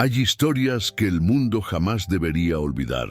Hay historias que el mundo jamás debería olvidar,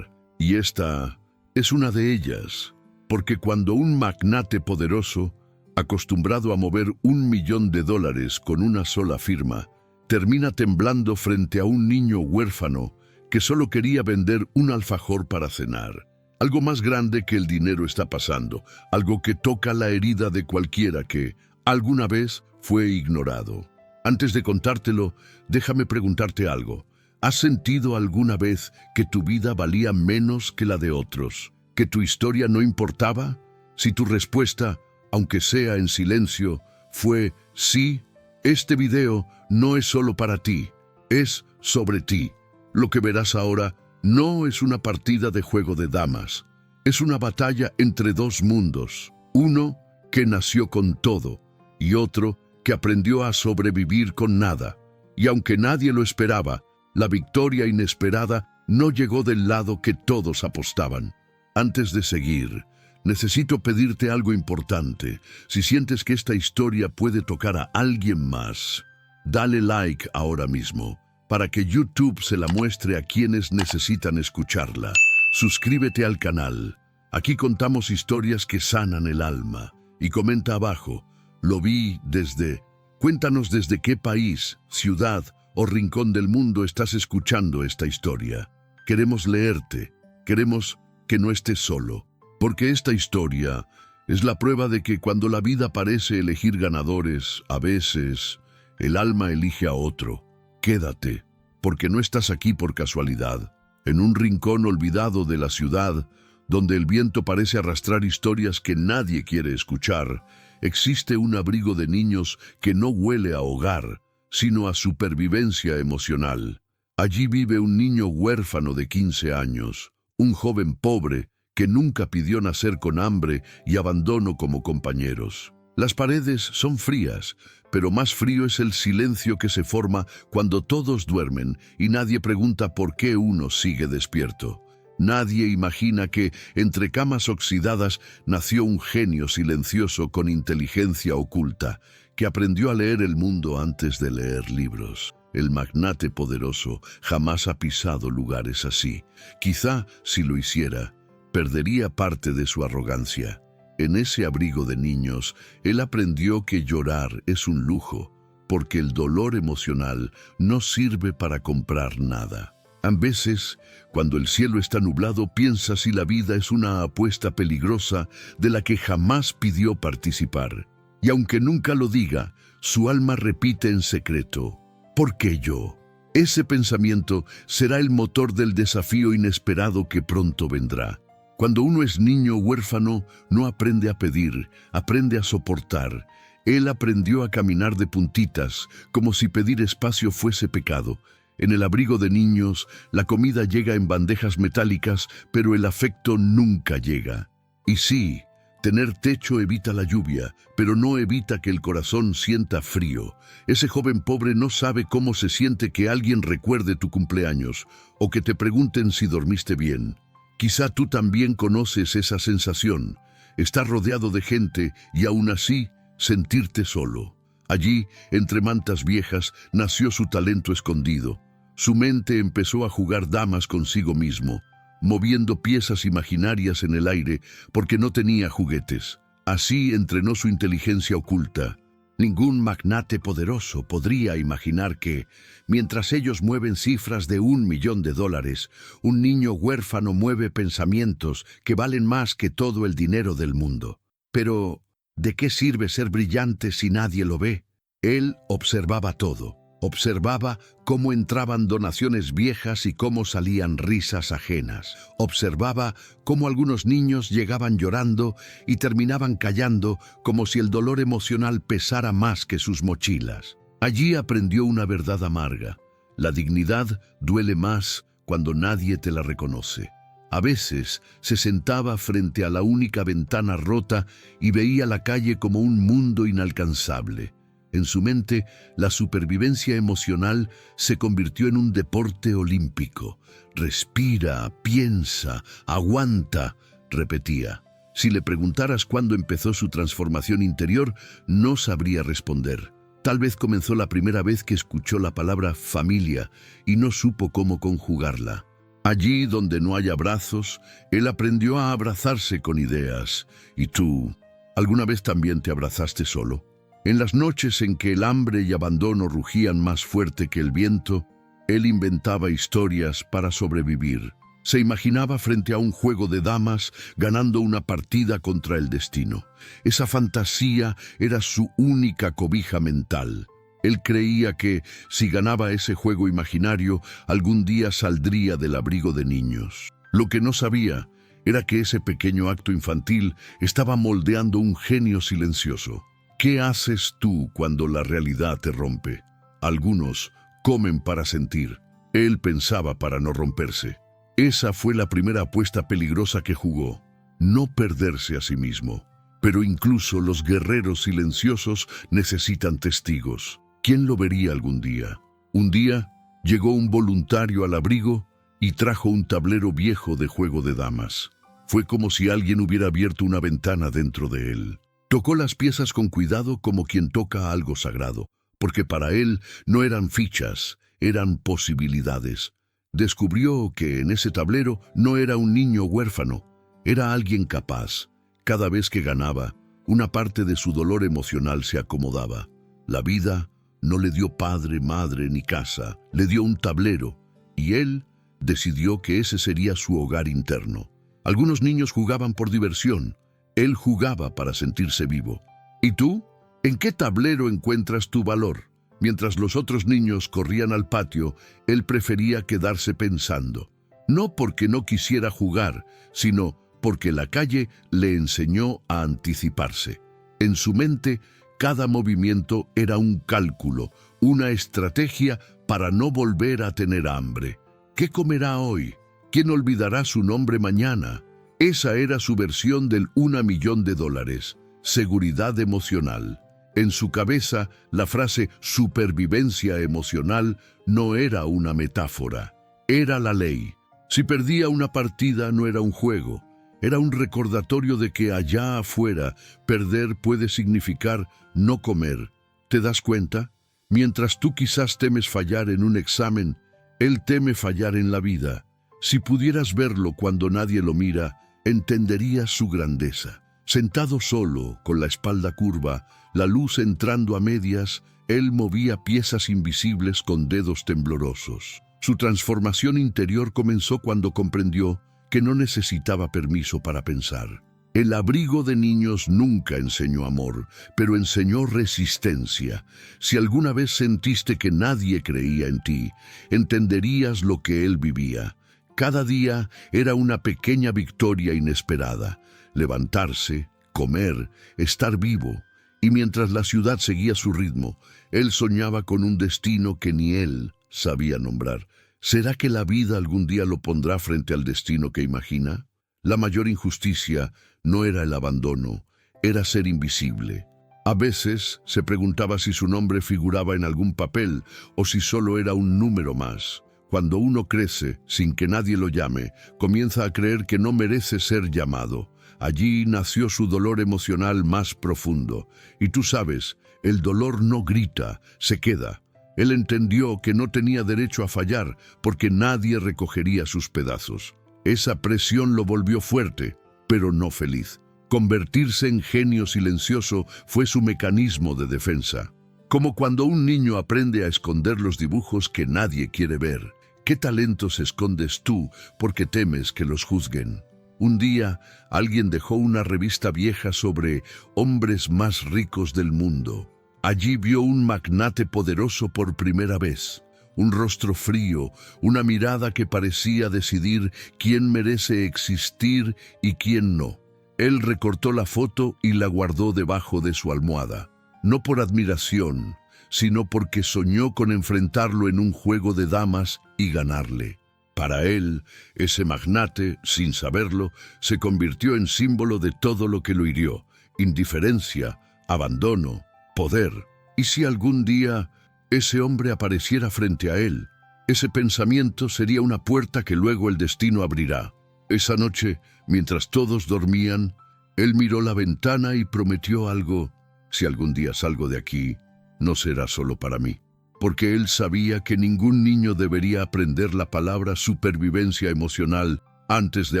y esta es una de ellas, porque cuando un magnate poderoso, acostumbrado a mover $1.000.000 con una sola firma, termina temblando frente a un niño huérfano que solo quería vender un alfajor para cenar. Algo más grande que el dinero está pasando, algo que toca la herida de cualquiera que alguna vez fue ignorado. Antes de contártelo, déjame preguntarte algo. ¿Has sentido alguna vez que tu vida valía menos que la de otros? ¿Que tu historia no importaba? Si tu respuesta, aunque sea en silencio, fue sí, este video no es solo para ti, es sobre ti. Lo que verás ahora no es una partida de juego de damas. Es una batalla entre dos mundos. Uno que nació con todo y otro que aprendió a sobrevivir con nada. Y aunque nadie lo esperaba, la victoria inesperada no llegó del lado que todos apostaban. Antes de seguir, necesito pedirte algo importante. Si sientes que esta historia puede tocar a alguien más, dale like ahora mismo, para que YouTube se la muestre a quienes necesitan escucharla. Suscríbete al canal. Aquí contamos historias que sanan el alma. Y comenta abajo, lo vi desde... Cuéntanos desde qué país, ciudad o rincón del mundo estás escuchando esta historia. Queremos leerte, queremos que no estés solo, porque esta historia es la prueba de que cuando la vida parece elegir ganadores, a veces el alma elige a otro. Quédate, porque no estás aquí por casualidad, en un rincón olvidado de la ciudad, donde el viento parece arrastrar historias que nadie quiere escuchar. Existe un abrigo de niños que no huele a hogar, sino a supervivencia emocional. Allí vive un niño huérfano de 15 años, un joven pobre que nunca pidió nacer con hambre y abandono como compañeros. Las paredes son frías, pero más frío es el silencio que se forma cuando todos duermen y nadie pregunta por qué uno sigue despierto. Nadie imagina que, entre camas oxidadas, nació un genio silencioso con inteligencia oculta, que aprendió a leer el mundo antes de leer libros. El magnate poderoso jamás ha pisado lugares así. Quizá, si lo hiciera, perdería parte de su arrogancia. En ese abrigo de niños, él aprendió que llorar es un lujo, porque el dolor emocional no sirve para comprar nada. A veces, cuando el cielo está nublado, piensa si la vida es una apuesta peligrosa de la que jamás pidió participar. Y aunque nunca lo diga, su alma repite en secreto, ¿por qué yo? Ese pensamiento será el motor del desafío inesperado que pronto vendrá. Cuando uno es niño huérfano, no aprende a pedir, aprende a soportar. Él aprendió a caminar de puntitas, como si pedir espacio fuese pecado. En el abrigo de niños, la comida llega en bandejas metálicas, pero el afecto nunca llega. Y sí, tener techo evita la lluvia, pero no evita que el corazón sienta frío. Ese joven pobre no sabe cómo se siente que alguien recuerde tu cumpleaños, o que te pregunten si dormiste bien. Quizá tú también conoces esa sensación, estar rodeado de gente y aún así sentirte solo. Allí, entre mantas viejas, nació su talento escondido. Su mente empezó a jugar damas consigo mismo, moviendo piezas imaginarias en el aire porque no tenía juguetes. Así entrenó su inteligencia oculta. Ningún magnate poderoso podría imaginar que, mientras ellos mueven cifras de $1.000.000, un niño huérfano mueve pensamientos que valen más que todo el dinero del mundo. Pero, ¿de qué sirve ser brillante si nadie lo ve? Él observaba todo. Observaba cómo entraban donaciones viejas y cómo salían risas ajenas. Observaba cómo algunos niños llegaban llorando y terminaban callando como si el dolor emocional pesara más que sus mochilas. Allí aprendió una verdad amarga. La dignidad duele más cuando nadie te la reconoce. A veces se sentaba frente a la única ventana rota y veía la calle como un mundo inalcanzable. En su mente, la supervivencia emocional se convirtió en un deporte olímpico. Respira, piensa, aguanta, repetía. Si le preguntaras cuándo empezó su transformación interior, no sabría responder. Tal vez comenzó la primera vez que escuchó la palabra familia y no supo cómo conjugarla. Allí donde no hay abrazos, él aprendió a abrazarse con ideas. ¿Y tú, alguna vez también te abrazaste solo? En las noches en que el hambre y abandono rugían más fuerte que el viento, él inventaba historias para sobrevivir. Se imaginaba frente a un juego de damas ganando una partida contra el destino. Esa fantasía era su única cobija mental. Él creía que, si ganaba ese juego imaginario, algún día saldría del abrigo de niños. Lo que no sabía era que ese pequeño acto infantil estaba moldeando un genio silencioso. ¿Qué haces tú cuando la realidad te rompe? Algunos comen para sentir. Él pensaba para no romperse. Esa fue la primera apuesta peligrosa que jugó. No perderse a sí mismo. Pero incluso los guerreros silenciosos necesitan testigos. ¿Quién lo vería algún día? Un día llegó un voluntario al abrigo y trajo un tablero viejo de juego de damas. Fue como si alguien hubiera abierto una ventana dentro de él. Tocó las piezas con cuidado como quien toca algo sagrado, porque para él no eran fichas, eran posibilidades. Descubrió que en ese tablero no era un niño huérfano, era alguien capaz. Cada vez que ganaba, una parte de su dolor emocional se acomodaba. La vida no le dio padre, madre ni casa, le dio un tablero, y él decidió que ese sería su hogar interno. Algunos niños jugaban por diversión, él jugaba para sentirse vivo. ¿Y tú? ¿En qué tablero encuentras tu valor? Mientras los otros niños corrían al patio, él prefería quedarse pensando. No porque no quisiera jugar, sino porque la calle le enseñó a anticiparse. En su mente, cada movimiento era un cálculo, una estrategia para no volver a tener hambre. ¿Qué comerá hoy? ¿Quién olvidará su nombre mañana? Esa era su versión del $1.000.000. Seguridad emocional. En su cabeza, la frase supervivencia emocional no era una metáfora, era la ley. Si perdía una partida no era un juego, era un recordatorio de que allá afuera perder puede significar no comer. ¿Te das cuenta? Mientras tú quizás temes fallar en un examen, él teme fallar en la vida. Si pudieras verlo cuando nadie lo mira, entenderías su grandeza. Sentado solo, con la espalda curva, la luz entrando a medias, él movía piezas invisibles con dedos temblorosos. Su transformación interior comenzó cuando comprendió que no necesitaba permiso para pensar. El abrigo de niños nunca enseñó amor, pero enseñó resistencia. Si alguna vez sentiste que nadie creía en ti, entenderías lo que él vivía. Cada día era una pequeña victoria inesperada. Levantarse, comer, estar vivo. Y mientras la ciudad seguía su ritmo, él soñaba con un destino que ni él sabía nombrar. ¿Será que la vida algún día lo pondrá frente al destino que imagina? La mayor injusticia no era el abandono, era ser invisible. A veces se preguntaba si su nombre figuraba en algún papel o si solo era un número más. Cuando uno crece sin que nadie lo llame, comienza a creer que no merece ser llamado. Allí nació su dolor emocional más profundo. Y tú sabes, el dolor no grita, se queda. Él entendió que no tenía derecho a fallar porque nadie recogería sus pedazos. Esa presión lo volvió fuerte, pero no feliz. Convertirse en genio silencioso fue su mecanismo de defensa. Como cuando un niño aprende a esconder los dibujos que nadie quiere ver. ¿Qué talentos escondes tú porque temes que los juzguen? Un día, alguien dejó una revista vieja sobre hombres más ricos del mundo. Allí vio un magnate poderoso por primera vez. Un rostro frío, una mirada que parecía decidir quién merece existir y quién no. Él recortó la foto y la guardó debajo de su almohada. No por admiración, sino porque soñó con enfrentarlo en un juego de damas y ganarle. Para él, ese magnate, sin saberlo, se convirtió en símbolo de todo lo que lo hirió: indiferencia, abandono, poder. ¿Y si algún día ese hombre apareciera frente a él? Ese pensamiento sería una puerta que luego el destino abrirá. Esa noche, mientras todos dormían, él miró la ventana y prometió algo: si algún día salgo de aquí, no será solo para mí, porque él sabía que ningún niño debería aprender la palabra supervivencia emocional antes de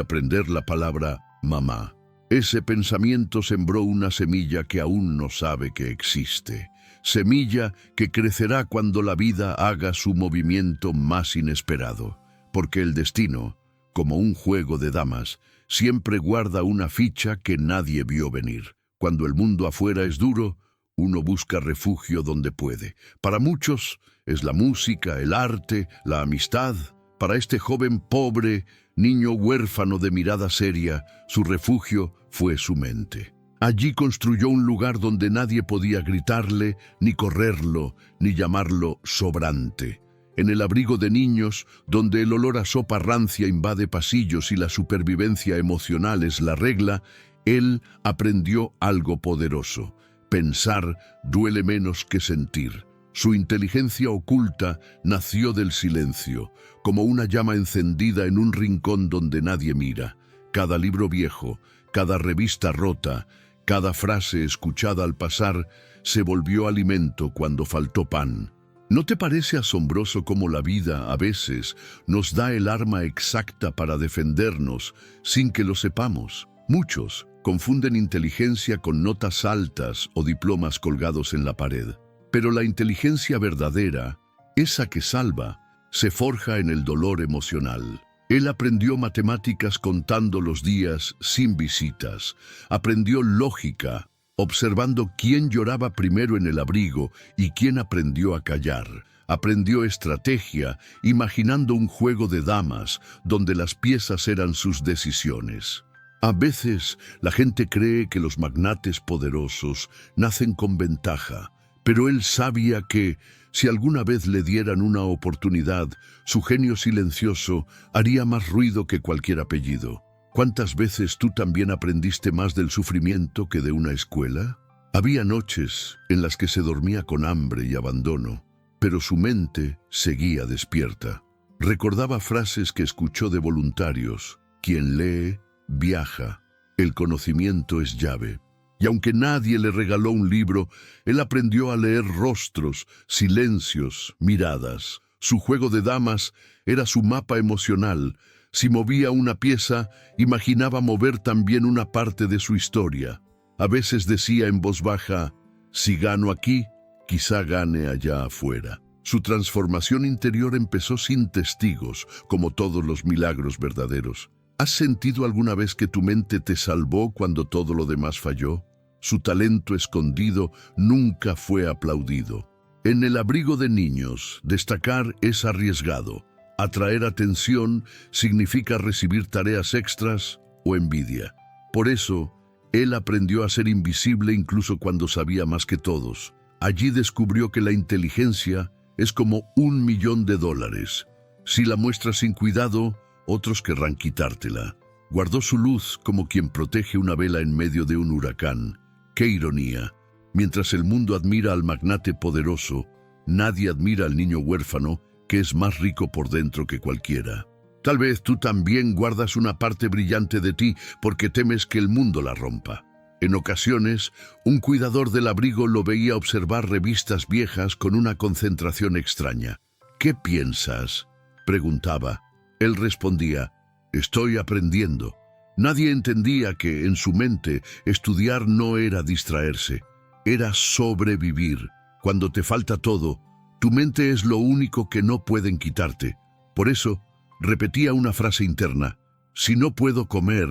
aprender la palabra mamá. Ese pensamiento sembró una semilla que aún no sabe que existe, semilla que crecerá cuando la vida haga su movimiento más inesperado, porque el destino, como un juego de damas, siempre guarda una ficha que nadie vio venir. Cuando el mundo afuera es duro, uno busca refugio donde puede. Para muchos es la música, el arte, la amistad. Para este joven pobre, niño huérfano de mirada seria, su refugio fue su mente. Allí construyó un lugar donde nadie podía gritarle, ni correrlo, ni llamarlo sobrante. En el abrigo de niños, donde el olor a sopa rancia invade pasillos y la supervivencia emocional es la regla, él aprendió algo poderoso. Pensar duele menos que sentir. Su inteligencia oculta nació del silencio, como una llama encendida en un rincón donde nadie mira. Cada libro viejo, cada revista rota, cada frase escuchada al pasar, se volvió alimento cuando faltó pan. ¿No te parece asombroso cómo la vida, a veces, nos da el arma exacta para defendernos sin que lo sepamos? Muchos confunden inteligencia con notas altas o diplomas colgados en la pared. Pero la inteligencia verdadera, esa que salva, se forja en el dolor emocional. Él aprendió matemáticas contando los días sin visitas. Aprendió lógica, observando quién lloraba primero en el abrigo y quién aprendió a callar. Aprendió estrategia, imaginando un juego de damas, donde las piezas eran sus decisiones. A veces la gente cree que los magnates poderosos nacen con ventaja, pero él sabía que, si alguna vez le dieran una oportunidad, su genio silencioso haría más ruido que cualquier apellido. ¿Cuántas veces tú también aprendiste más del sufrimiento que de una escuela? Había noches en las que se dormía con hambre y abandono, pero su mente seguía despierta. Recordaba frases que escuchó de voluntarios: quien lee, viaja, el conocimiento es llave. Y aunque nadie le regaló un libro, él aprendió a leer rostros, silencios, miradas. Su juego de damas era su mapa emocional. Si movía una pieza, imaginaba mover también una parte de su historia. A veces decía en voz baja: si gano aquí, quizá gane allá afuera. Su transformación interior empezó sin testigos, como todos los milagros verdaderos. ¿Has sentido alguna vez que tu mente te salvó cuando todo lo demás falló? Su talento escondido nunca fue aplaudido. En el abrigo de niños, destacar es arriesgado. Atraer atención significa recibir tareas extras o envidia. Por eso, él aprendió a ser invisible incluso cuando sabía más que todos. Allí descubrió que la inteligencia es como $1.000.000. Si la muestras sin cuidado, otros querrán quitártela. Guardó su luz como quien protege una vela en medio de un huracán. ¡Qué ironía! Mientras el mundo admira al magnate poderoso, nadie admira al niño huérfano, que es más rico por dentro que cualquiera. Tal vez tú también guardas una parte brillante de ti porque temes que el mundo la rompa. En ocasiones, un cuidador del abrigo lo veía observar revistas viejas con una concentración extraña. ¿Qué piensas?, preguntaba. Él respondía: estoy aprendiendo. Nadie entendía que, en su mente, estudiar no era distraerse, era sobrevivir. Cuando te falta todo, tu mente es lo único que no pueden quitarte. Por eso, repetía una frase interna: si no puedo comer,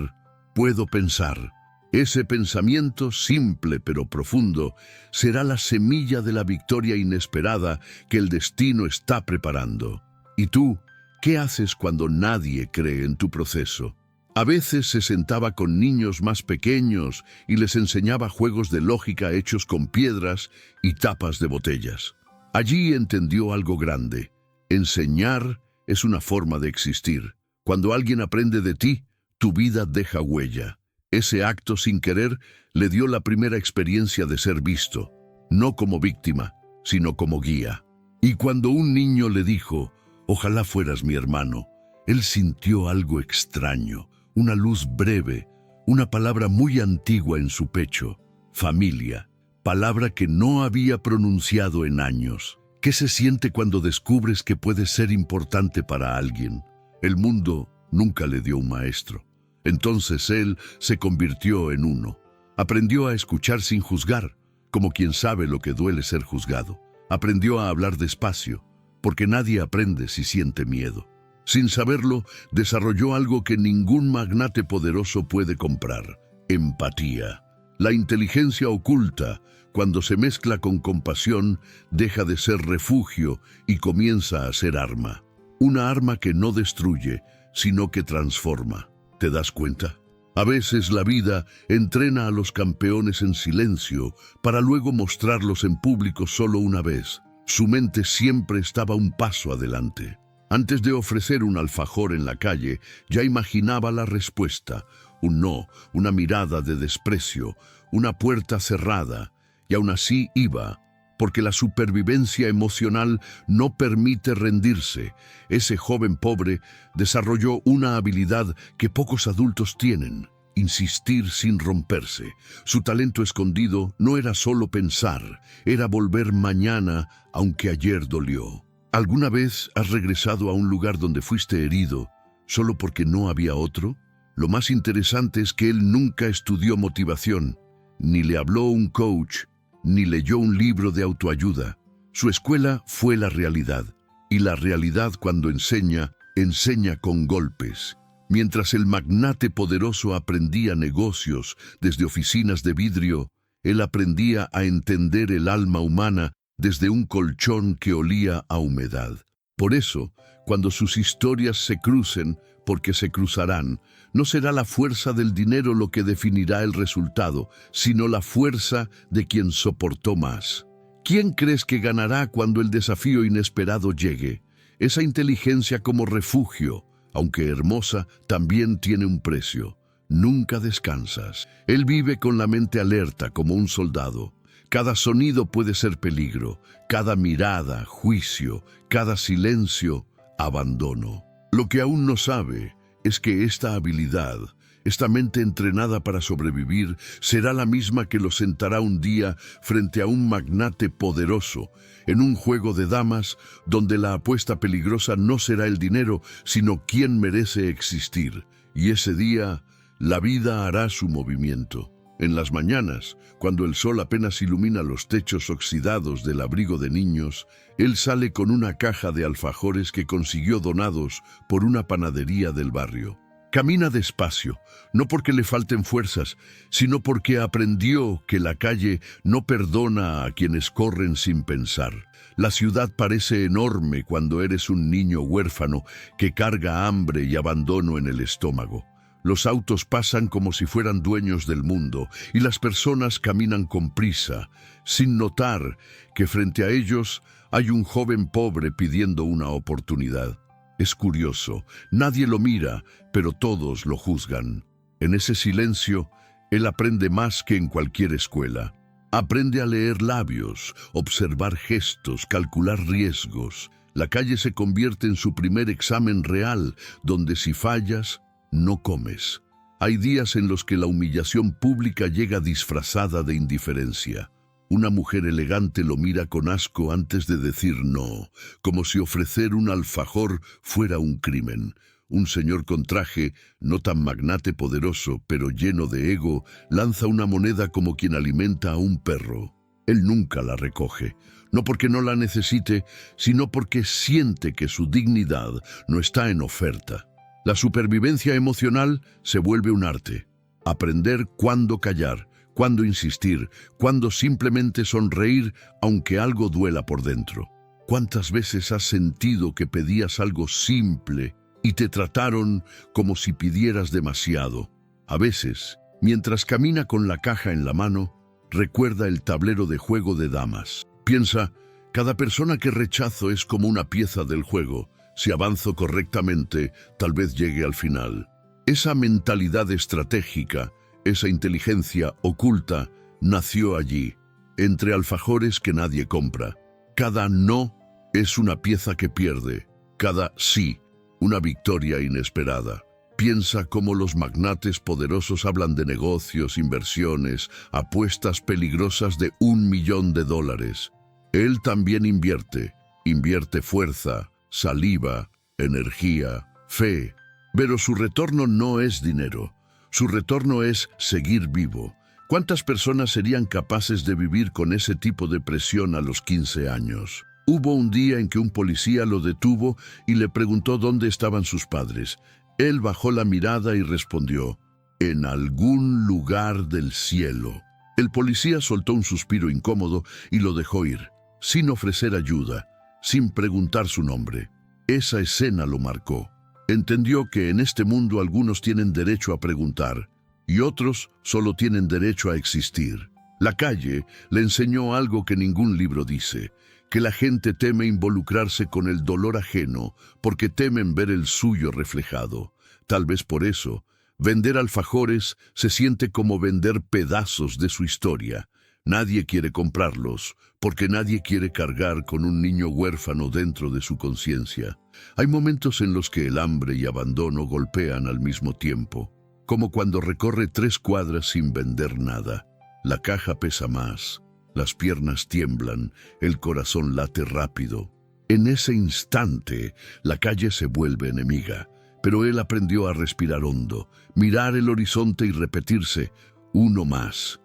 puedo pensar. Ese pensamiento, simple pero profundo, será la semilla de la victoria inesperada que el destino está preparando. ¿Y tú, qué haces cuando nadie cree en tu proceso? A veces se sentaba con niños más pequeños y les enseñaba juegos de lógica hechos con piedras y tapas de botellas. Allí entendió algo grande: enseñar es una forma de existir. Cuando alguien aprende de ti, tu vida deja huella. Ese acto, sin querer, le dio la primera experiencia de ser visto, no como víctima, sino como guía. Y cuando un niño le dijo: ojalá fueras mi hermano, él sintió algo extraño, una luz breve, una palabra muy antigua en su pecho: familia. palabra que no había pronunciado en años. ¿Qué se siente cuando descubres que puedes ser importante para alguien? El mundo nunca le dio un maestro. Entonces él se convirtió en uno. Aprendió a escuchar sin juzgar, como quien sabe lo que duele ser juzgado. Aprendió a hablar despacio, porque nadie aprende si siente miedo. Sin saberlo, desarrolló algo que ningún magnate poderoso puede comprar: empatía. La inteligencia oculta, cuando se mezcla con compasión, deja de ser refugio y comienza a ser arma. Una arma que no destruye, sino que transforma. ¿Te das cuenta? A veces la vida entrena a los campeones en silencio para luego mostrarlos en público solo una vez. Su mente siempre estaba un paso adelante. Antes de ofrecer un alfajor en la calle, ya imaginaba la respuesta: un no, una mirada de desprecio, una puerta cerrada, y aún así iba, porque la supervivencia emocional no permite rendirse. Ese joven pobre desarrolló una habilidad que pocos adultos tienen: insistir sin romperse. Su talento escondido no era solo pensar, era volver mañana aunque ayer dolió. ¿Alguna vez has regresado a un lugar donde fuiste herido solo porque no había otro? Lo más interesante es que él nunca estudió motivación, ni le habló un coach, ni leyó un libro de autoayuda. Su escuela fue la realidad, y la realidad, cuando enseña, enseña con golpes. Mientras el magnate poderoso aprendía negocios desde oficinas de vidrio, él aprendía a entender el alma humana desde un colchón que olía a humedad. Por eso, cuando sus historias se crucen, porque se cruzarán, no será la fuerza del dinero lo que definirá el resultado, sino la fuerza de quien soportó más. ¿Quién crees que ganará cuando el desafío inesperado llegue? Esa inteligencia como refugio, aunque hermosa, también tiene un precio. Nunca descansas. Él vive con la mente alerta como un soldado. Cada sonido puede ser peligro, cada mirada, juicio, cada silencio, abandono. Lo que aún no sabe es que esta habilidad, esta mente entrenada para sobrevivir, será la misma que lo sentará un día frente a un magnate poderoso, en un juego de damas donde la apuesta peligrosa no será el dinero, sino quién merece existir. Y ese día, la vida hará su movimiento. En las mañanas, cuando el sol apenas ilumina los techos oxidados del abrigo de niños, él sale con una caja de alfajores que consiguió donados por una panadería del barrio. Camina despacio, no porque le falten fuerzas, sino porque aprendió que la calle no perdona a quienes corren sin pensar. La ciudad parece enorme cuando eres un niño huérfano que carga hambre y abandono en el estómago. Los autos pasan como si fueran dueños del mundo y las personas caminan con prisa, sin notar que frente a ellos hay un joven pobre pidiendo una oportunidad. Es curioso, nadie lo mira, pero todos lo juzgan. En ese silencio, él aprende más que en cualquier escuela. Aprende a leer labios, observar gestos, calcular riesgos. La calle se convierte en su primer examen real, donde si fallas, no comes. Hay días en los que la humillación pública llega disfrazada de indiferencia. Una mujer elegante lo mira con asco antes de decir no, como si ofrecer un alfajor fuera un crimen. Un señor con traje, no tan magnate poderoso, pero lleno de ego, lanza una moneda como quien alimenta a un perro. Él nunca la recoge, no porque no la necesite, sino porque siente que su dignidad no está en oferta. La supervivencia emocional se vuelve un arte. Aprender cuándo callar, cuándo insistir, cuándo simplemente sonreír aunque algo duela por dentro. ¿Cuántas veces has sentido que pedías algo simple y te trataron como si pidieras demasiado? A veces, mientras camina con la caja en la mano, recuerda el tablero de juego de damas. Piensa, cada persona que rechazo es como una pieza del juego. Si avanzo correctamente, tal vez llegue al final. Esa mentalidad estratégica, esa inteligencia oculta, nació allí, entre alfajores que nadie compra. Cada no es una pieza que pierde, cada sí, una victoria inesperada. Piensa cómo los magnates poderosos hablan de negocios, inversiones, apuestas peligrosas de $1.000.000. Él también invierte fuerza, saliva, energía, fe, pero su retorno no es dinero. Su retorno es seguir vivo. ¿Cuántas personas serían capaces de vivir con ese tipo de presión a los 15 años? Hubo un día en que un policía lo detuvo y le preguntó dónde estaban sus padres. Él bajó la mirada y respondió, «En algún lugar del cielo». El policía soltó un suspiro incómodo y lo dejó ir, sin ofrecer ayuda, sin preguntar su nombre. Esa escena lo marcó. Entendió que en este mundo algunos tienen derecho a preguntar y otros solo tienen derecho a existir. La calle le enseñó algo que ningún libro dice, que la gente teme involucrarse con el dolor ajeno porque temen ver el suyo reflejado. Tal vez por eso, vender alfajores se siente como vender pedazos de su historia. Nadie quiere comprarlos porque nadie quiere cargar con un niño huérfano dentro de su conciencia. Hay momentos en los que el hambre y abandono golpean al mismo tiempo, como cuando recorre 3 cuadras sin vender nada. La caja pesa más. Las piernas tiemblan, el corazón late rápido. En ese instante, la calle se vuelve enemiga, pero él aprendió a respirar hondo, mirar el horizonte y repetirse, uno más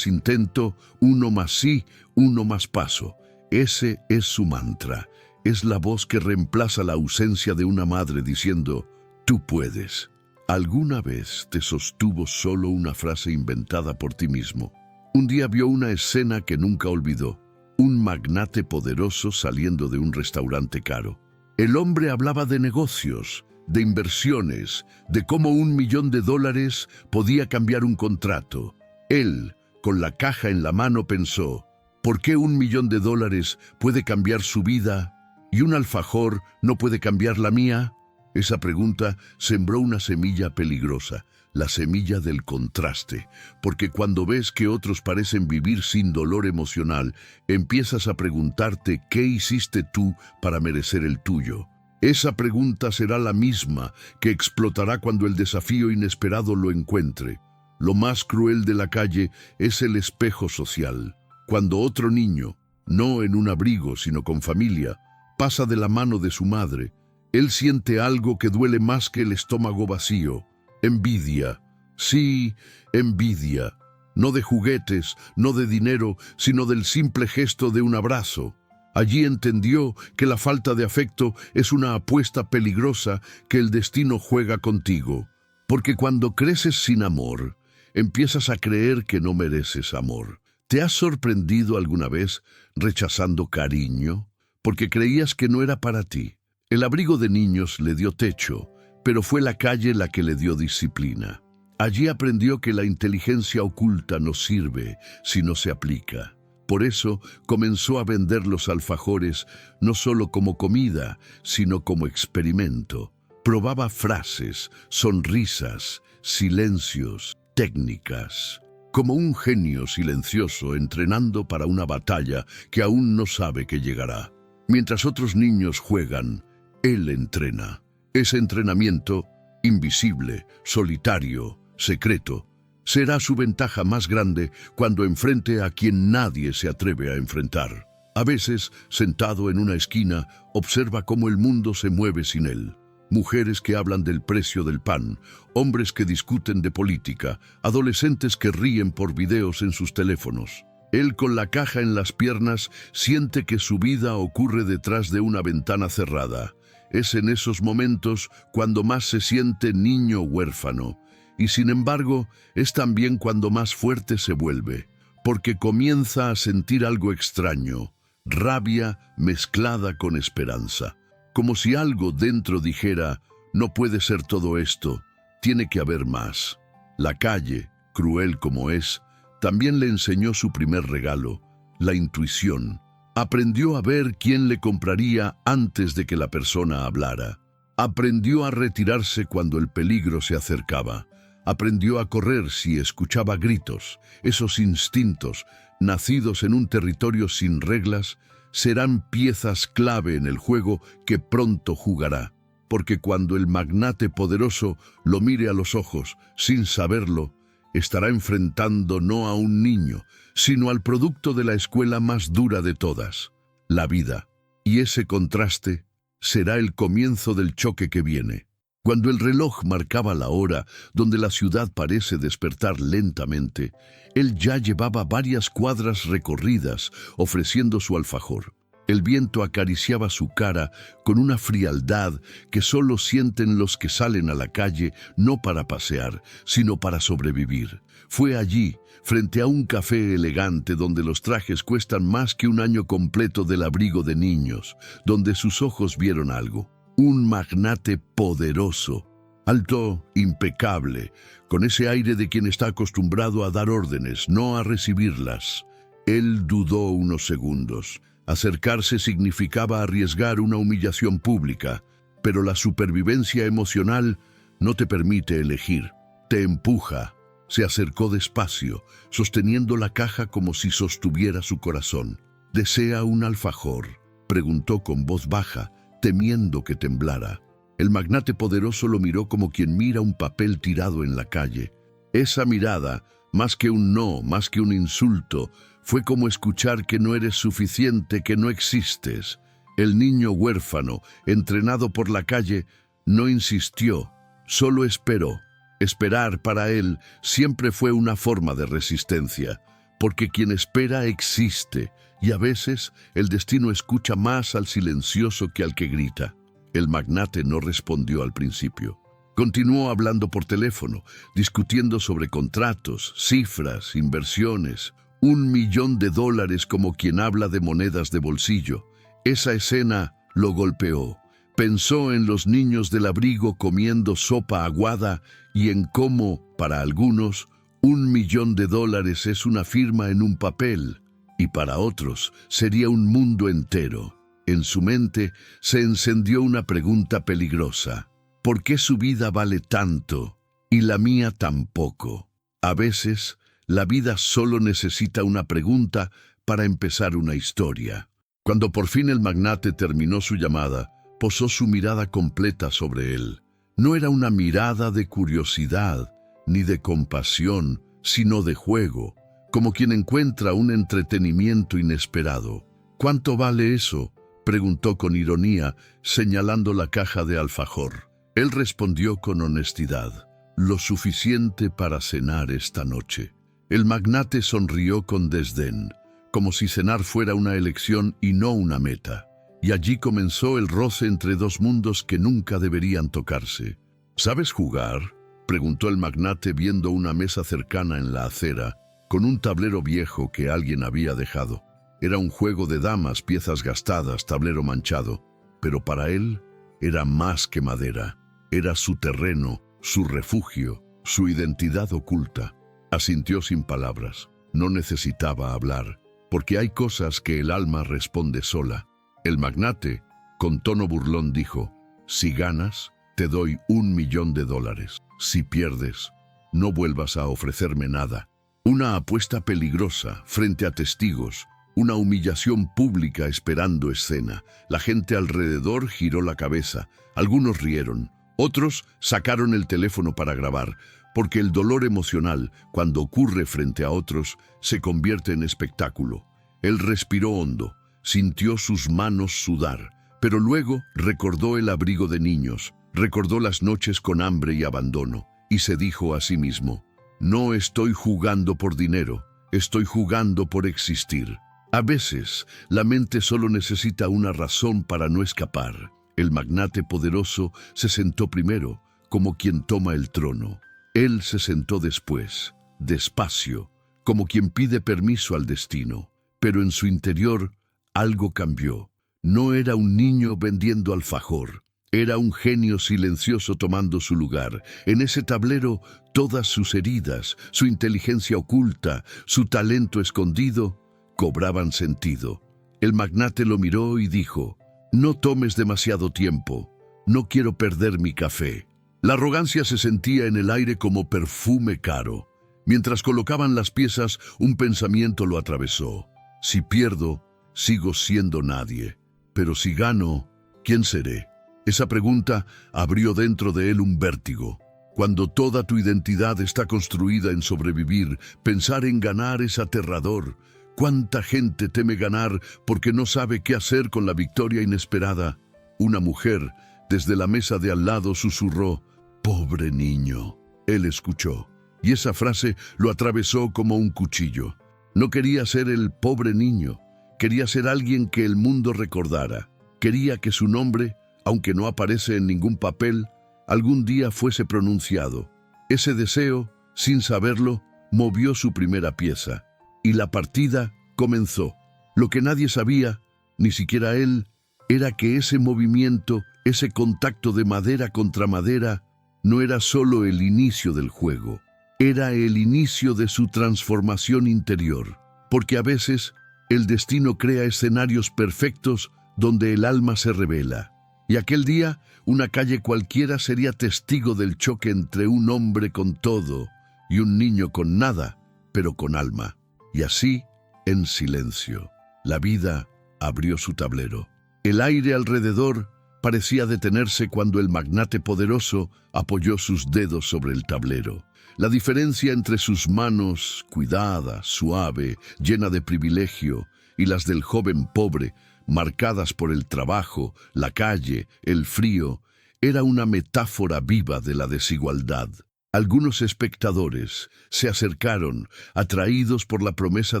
intento, uno más sí, uno más paso. Ese es su mantra, es la voz que reemplaza la ausencia de una madre diciendo, tú puedes. ¿Alguna vez te sostuvo solo una frase inventada por ti mismo? Un día vio una escena que nunca olvidó. Un magnate poderoso saliendo de un restaurante caro. El hombre hablaba de negocios, de inversiones, de cómo $1.000.000 podía cambiar un contrato. Él, con la caja en la mano, pensó, ¿por qué $1.000.000 puede cambiar su vida y un alfajor no puede cambiar la mía? Esa pregunta sembró una semilla peligrosa. La semilla del contraste, porque cuando ves que otros parecen vivir sin dolor emocional, empiezas a preguntarte qué hiciste tú para merecer el tuyo. Esa pregunta será la misma que explotará cuando el desafío inesperado lo encuentre. Lo más cruel de la calle es el espejo social. Cuando otro niño, no en un abrigo sino con familia, pasa de la mano de su madre, él siente algo que duele más que el estómago vacío. Envidia, sí, envidia, no de juguetes, no de dinero, sino del simple gesto de un abrazo. Allí entendió que la falta de afecto es una apuesta peligrosa que el destino juega contigo, porque cuando creces sin amor, empiezas a creer que no mereces amor. ¿Te has sorprendido alguna vez rechazando cariño? Porque creías que no era para ti. El abrigo de niños le dio techo, pero fue la calle la que le dio disciplina. Allí aprendió que la inteligencia oculta no sirve si no se aplica. Por eso comenzó a vender los alfajores no solo como comida, sino como experimento. Probaba frases, sonrisas, silencios, técnicas. Como un genio silencioso entrenando para una batalla que aún no sabe que llegará. Mientras otros niños juegan, él entrena. Ese entrenamiento, invisible, solitario, secreto, será su ventaja más grande cuando enfrente a quien nadie se atreve a enfrentar. A veces, sentado en una esquina, observa cómo el mundo se mueve sin él. Mujeres que hablan del precio del pan, hombres que discuten de política, adolescentes que ríen por videos en sus teléfonos. Él, con la caja en las piernas, siente que su vida ocurre detrás de una ventana cerrada. Es en esos momentos cuando más se siente niño huérfano. Y sin embargo, es también cuando más fuerte se vuelve, porque comienza a sentir algo extraño, rabia mezclada con esperanza. Como si algo dentro dijera, no puede ser todo esto, tiene que haber más. La calle, cruel como es, también le enseñó su primer regalo, la intuición. Aprendió a ver quién le compraría antes de que la persona hablara. Aprendió a retirarse cuando el peligro se acercaba. Aprendió a correr si escuchaba gritos. Esos instintos, nacidos en un territorio sin reglas, serán piezas clave en el juego que pronto jugará. porque cuando el magnate poderoso lo mire a los ojos, sin saberlo, estará enfrentando no a un niño, sino al producto de la escuela más dura de todas, la vida. Y ese contraste será el comienzo del choque que viene. Cuando el reloj marcaba la hora donde la ciudad parece despertar lentamente, él ya llevaba varias cuadras recorridas ofreciendo su alfajor. El viento acariciaba su cara con una frialdad que solo sienten los que salen a la calle no para pasear, sino para sobrevivir. Fue allí, frente a un café elegante donde los trajes cuestan más que un año completo del abrigo de niños, donde sus ojos vieron algo. Un magnate poderoso, alto, impecable, con ese aire de quien está acostumbrado a dar órdenes, no a recibirlas. Él dudó unos segundos. Acercarse significaba arriesgar una humillación pública, pero la supervivencia emocional no te permite elegir, te empuja. Se acercó despacio, sosteniendo la caja como si sostuviera su corazón. ¿Desea un alfajor?, preguntó con voz baja, temiendo que temblara. El magnate poderoso lo miró como quien mira un papel tirado en la calle. Esa mirada, más que un no, más que un insulto, fue como escuchar que no eres suficiente, que no existes. El niño huérfano, entrenado por la calle, no insistió, solo esperó. Esperar para él siempre fue una forma de resistencia, porque quien espera existe, y a veces el destino escucha más al silencioso que al que grita. El magnate no respondió al principio. Continuó hablando por teléfono, discutiendo sobre contratos, cifras, inversiones. $1.000.000 como quien habla de monedas de bolsillo. Esa escena lo golpeó. Pensó en los niños del abrigo comiendo sopa aguada y en cómo, para algunos, $1.000.000 es una firma en un papel, y para otros sería un mundo entero. En su mente se encendió una pregunta peligrosa. ¿Por qué su vida vale tanto y la mía tan poco? A veces, la vida solo necesita una pregunta para empezar una historia. Cuando por fin el magnate terminó su llamada, posó su mirada completa sobre él. No era una mirada de curiosidad, ni de compasión, sino de juego, como quien encuentra un entretenimiento inesperado. ¿Cuánto vale eso?, preguntó con ironía, señalando la caja de alfajor. Él respondió con honestidad: lo suficiente para cenar esta noche. El magnate sonrió con desdén, como si cenar fuera una elección y no una meta. Y allí comenzó el roce entre dos mundos que nunca deberían tocarse. ¿Sabes jugar?, preguntó el magnate viendo una mesa cercana en la acera, con un tablero viejo que alguien había dejado. Era un juego de damas, piezas gastadas, tablero manchado, pero para él era más que madera. Era su terreno, su refugio, su identidad oculta. Asintió sin palabras. No necesitaba hablar, porque hay cosas que el alma responde sola. El magnate, con tono burlón, dijo: si ganas, te doy $1.000.000. Si pierdes, no vuelvas a ofrecerme nada. Una apuesta peligrosa frente a testigos, una humillación pública esperando escena. La gente alrededor giró la cabeza. Algunos rieron, otros sacaron el teléfono para grabar, porque el dolor emocional, cuando ocurre frente a otros, se convierte en espectáculo. Él respiró hondo, sintió sus manos sudar, pero luego recordó el abrigo de niños, recordó las noches con hambre y abandono, y se dijo a sí mismo: no estoy jugando por dinero, estoy jugando por existir. A veces, la mente solo necesita una razón para no escapar. El magnate poderoso se sentó primero, como quien toma el trono. Él se sentó después, despacio, como quien pide permiso al destino. Pero en su interior, algo cambió. No era un niño vendiendo alfajor. Era un genio silencioso tomando su lugar. En ese tablero, todas sus heridas, su inteligencia oculta, su talento escondido, cobraban sentido. El magnate lo miró y dijo: no tomes demasiado tiempo. No quiero perder mi café. La arrogancia se sentía en el aire como perfume caro. Mientras colocaban las piezas, un pensamiento lo atravesó. Si pierdo, sigo siendo nadie. Pero si gano, ¿quién seré? Esa pregunta abrió dentro de él un vértigo. Cuando toda tu identidad está construida en sobrevivir, pensar en ganar es aterrador. ¿Cuánta gente teme ganar porque no sabe qué hacer con la victoria inesperada? Una mujer, desde la mesa de al lado, susurró: «Pobre niño». Él escuchó, y esa frase lo atravesó como un cuchillo. No quería ser el pobre niño, quería ser alguien que el mundo recordara. Quería que su nombre, aunque no aparece en ningún papel, algún día fuese pronunciado. Ese deseo, sin saberlo, movió su primera pieza. Y la partida comenzó. Lo que nadie sabía, ni siquiera él, era que ese movimiento, ese contacto de madera contra madera, no era solo el inicio del juego. Era el inicio de su transformación interior. Porque a veces, el destino crea escenarios perfectos donde el alma se revela. Y aquel día, una calle cualquiera sería testigo del choque entre un hombre con todo y un niño con nada, pero con alma. Y así, en silencio, la vida abrió su tablero. El aire alrededor parecía detenerse cuando el magnate poderoso apoyó sus dedos sobre el tablero. La diferencia entre sus manos, cuidada, suave, llena de privilegio, y las del joven pobre, marcadas por el trabajo, la calle, el frío, era una metáfora viva de la desigualdad. Algunos espectadores se acercaron, atraídos por la promesa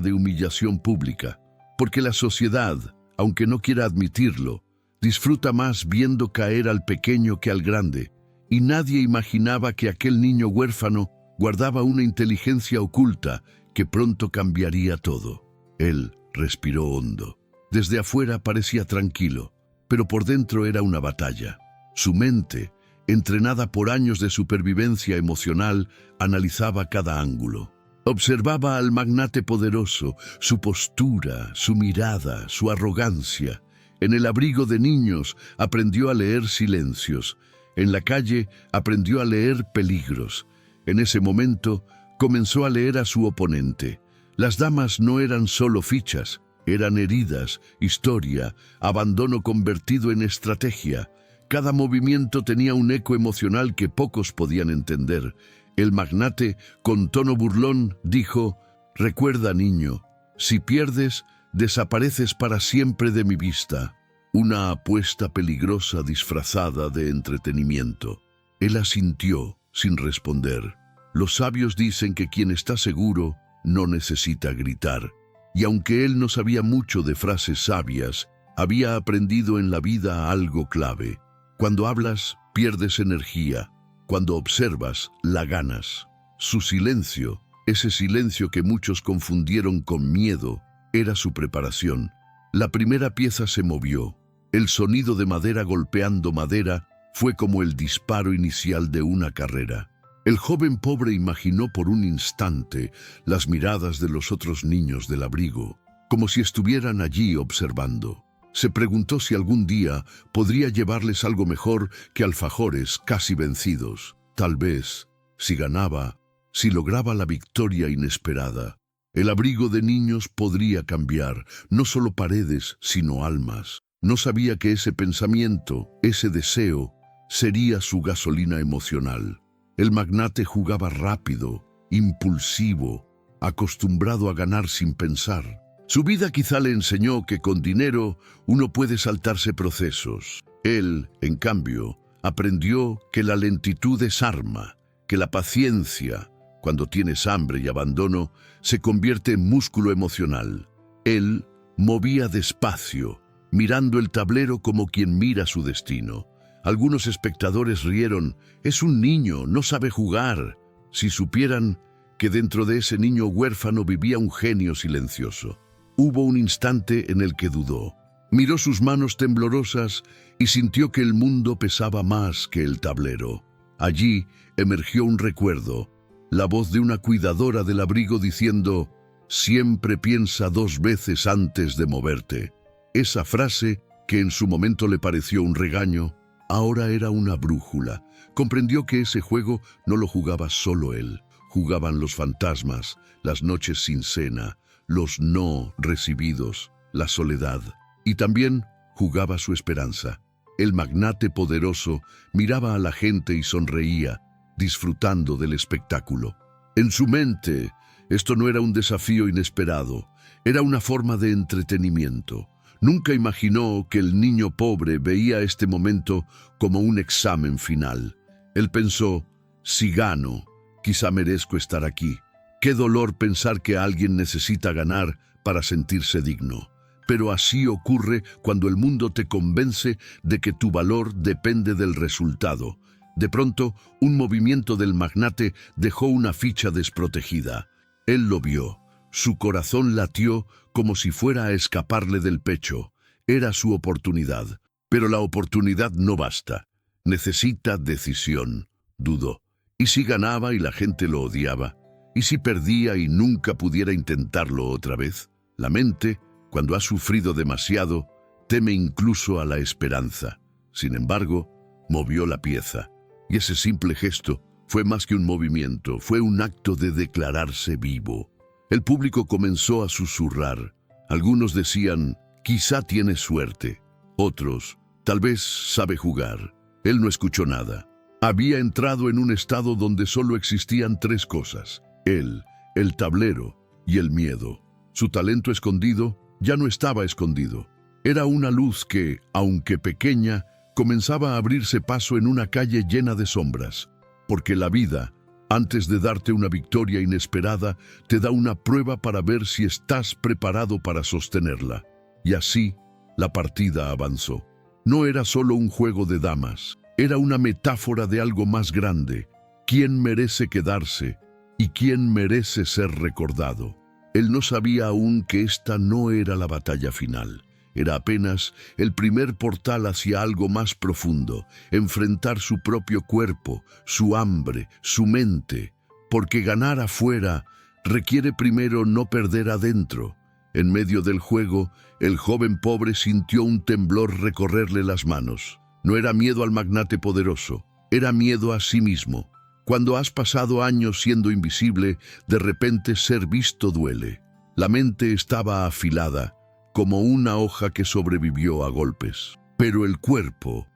de humillación pública, porque la sociedad, aunque no quiera admitirlo, disfruta más viendo caer al pequeño que al grande, y nadie imaginaba que aquel niño huérfano guardaba una inteligencia oculta que pronto cambiaría todo. Él respiró hondo. Desde afuera parecía tranquilo, pero por dentro era una batalla. Su mente, entrenada por años de supervivencia emocional, analizaba cada ángulo. Observaba al magnate poderoso, su postura, su mirada, su arrogancia. En el abrigo de niños aprendió a leer silencios. En la calle aprendió a leer peligros. En ese momento comenzó a leer a su oponente. Las damas no eran solo fichas, eran heridas, historia, abandono convertido en estrategia. Cada movimiento tenía un eco emocional que pocos podían entender. El magnate, con tono burlón, dijo: «Recuerda, niño, si pierdes, desapareces para siempre de mi vista». Una apuesta peligrosa disfrazada de entretenimiento. Él asintió, sin responder. Los sabios dicen que quien está seguro no necesita gritar. Y aunque él no sabía mucho de frases sabias, había aprendido en la vida algo clave. Cuando hablas, pierdes energía. Cuando observas, la ganas. Su silencio, ese silencio que muchos confundieron con miedo, era su preparación. La primera pieza se movió. El sonido de madera golpeando madera fue como el disparo inicial de una carrera. El joven pobre imaginó por un instante las miradas de los otros niños del abrigo, como si estuvieran allí observando. Se preguntó si algún día podría llevarles algo mejor que alfajores casi vencidos. Tal vez, si ganaba, si lograba la victoria inesperada, el abrigo de niños podría cambiar, no solo paredes, sino almas. No sabía que ese pensamiento, ese deseo, sería su gasolina emocional. El magnate jugaba rápido, impulsivo, acostumbrado a ganar sin pensar. Su vida quizá le enseñó que con dinero uno puede saltarse procesos. Él, en cambio, aprendió que la lentitud es arma, que la paciencia, cuando tienes hambre y abandono, se convierte en músculo emocional. Él movía despacio, mirando el tablero como quien mira su destino. Algunos espectadores rieron: «Es un niño, no sabe jugar». Si supieran que dentro de ese niño huérfano vivía un genio silencioso. Hubo un instante en el que dudó. Miró sus manos temblorosas y sintió que el mundo pesaba más que el tablero. Allí emergió un recuerdo, la voz de una cuidadora del abrigo diciendo: «Siempre piensa 2 veces antes de moverte». Esa frase, que en su momento le pareció un regaño, ahora era una brújula. Comprendió que ese juego no lo jugaba solo él. Jugaban los fantasmas, las noches sin cena, los no recibidos, la soledad. Y también jugaba su esperanza. El magnate poderoso miraba a la gente y sonreía, disfrutando del espectáculo. En su mente, esto no era un desafío inesperado, era una forma de entretenimiento. Nunca imaginó que el niño pobre veía este momento como un examen final. Él pensó, si gano, quizá merezco estar aquí. Qué dolor pensar que alguien necesita ganar para sentirse digno. Pero así ocurre cuando el mundo te convence de que tu valor depende del resultado. De pronto, un movimiento del magnate dejó una ficha desprotegida. Él lo vio. Su corazón latió como si fuera a escaparle del pecho. Era su oportunidad. Pero la oportunidad no basta. Necesita decisión. Dudó. ¿Y si ganaba y la gente lo odiaba? ¿Y si perdía y nunca pudiera intentarlo otra vez? La mente, cuando ha sufrido demasiado, teme incluso a la esperanza. Sin embargo, movió la pieza. Y ese simple gesto fue más que un movimiento, fue un acto de declararse vivo. El público comenzó a susurrar. Algunos decían, quizá tiene suerte. Otros, tal vez sabe jugar. Él no escuchó nada. Había entrado en un estado donde solo existían tres cosas: él, el tablero y el miedo. Su talento escondido ya no estaba escondido. Era una luz que, aunque pequeña, comenzaba a abrirse paso en una calle llena de sombras. Porque la vida, antes de darte una victoria inesperada, te da una prueba para ver si estás preparado para sostenerla. Y así, la partida avanzó. No era solo un juego de damas, era una metáfora de algo más grande. ¿Quién merece quedarse y quién merece ser recordado? Él no sabía aún que esta no era la batalla final. Era apenas el primer portal hacia algo más profundo, enfrentar su propio cuerpo, su hambre, su mente, porque ganar afuera requiere primero no perder adentro. En medio del juego, el joven pobre sintió un temblor recorrerle las manos. No era miedo al magnate poderoso, era miedo a sí mismo. Cuando has pasado años siendo invisible, de repente ser visto duele. La mente estaba afilada, como una hoja que sobrevivió a golpes. Pero el cuerpo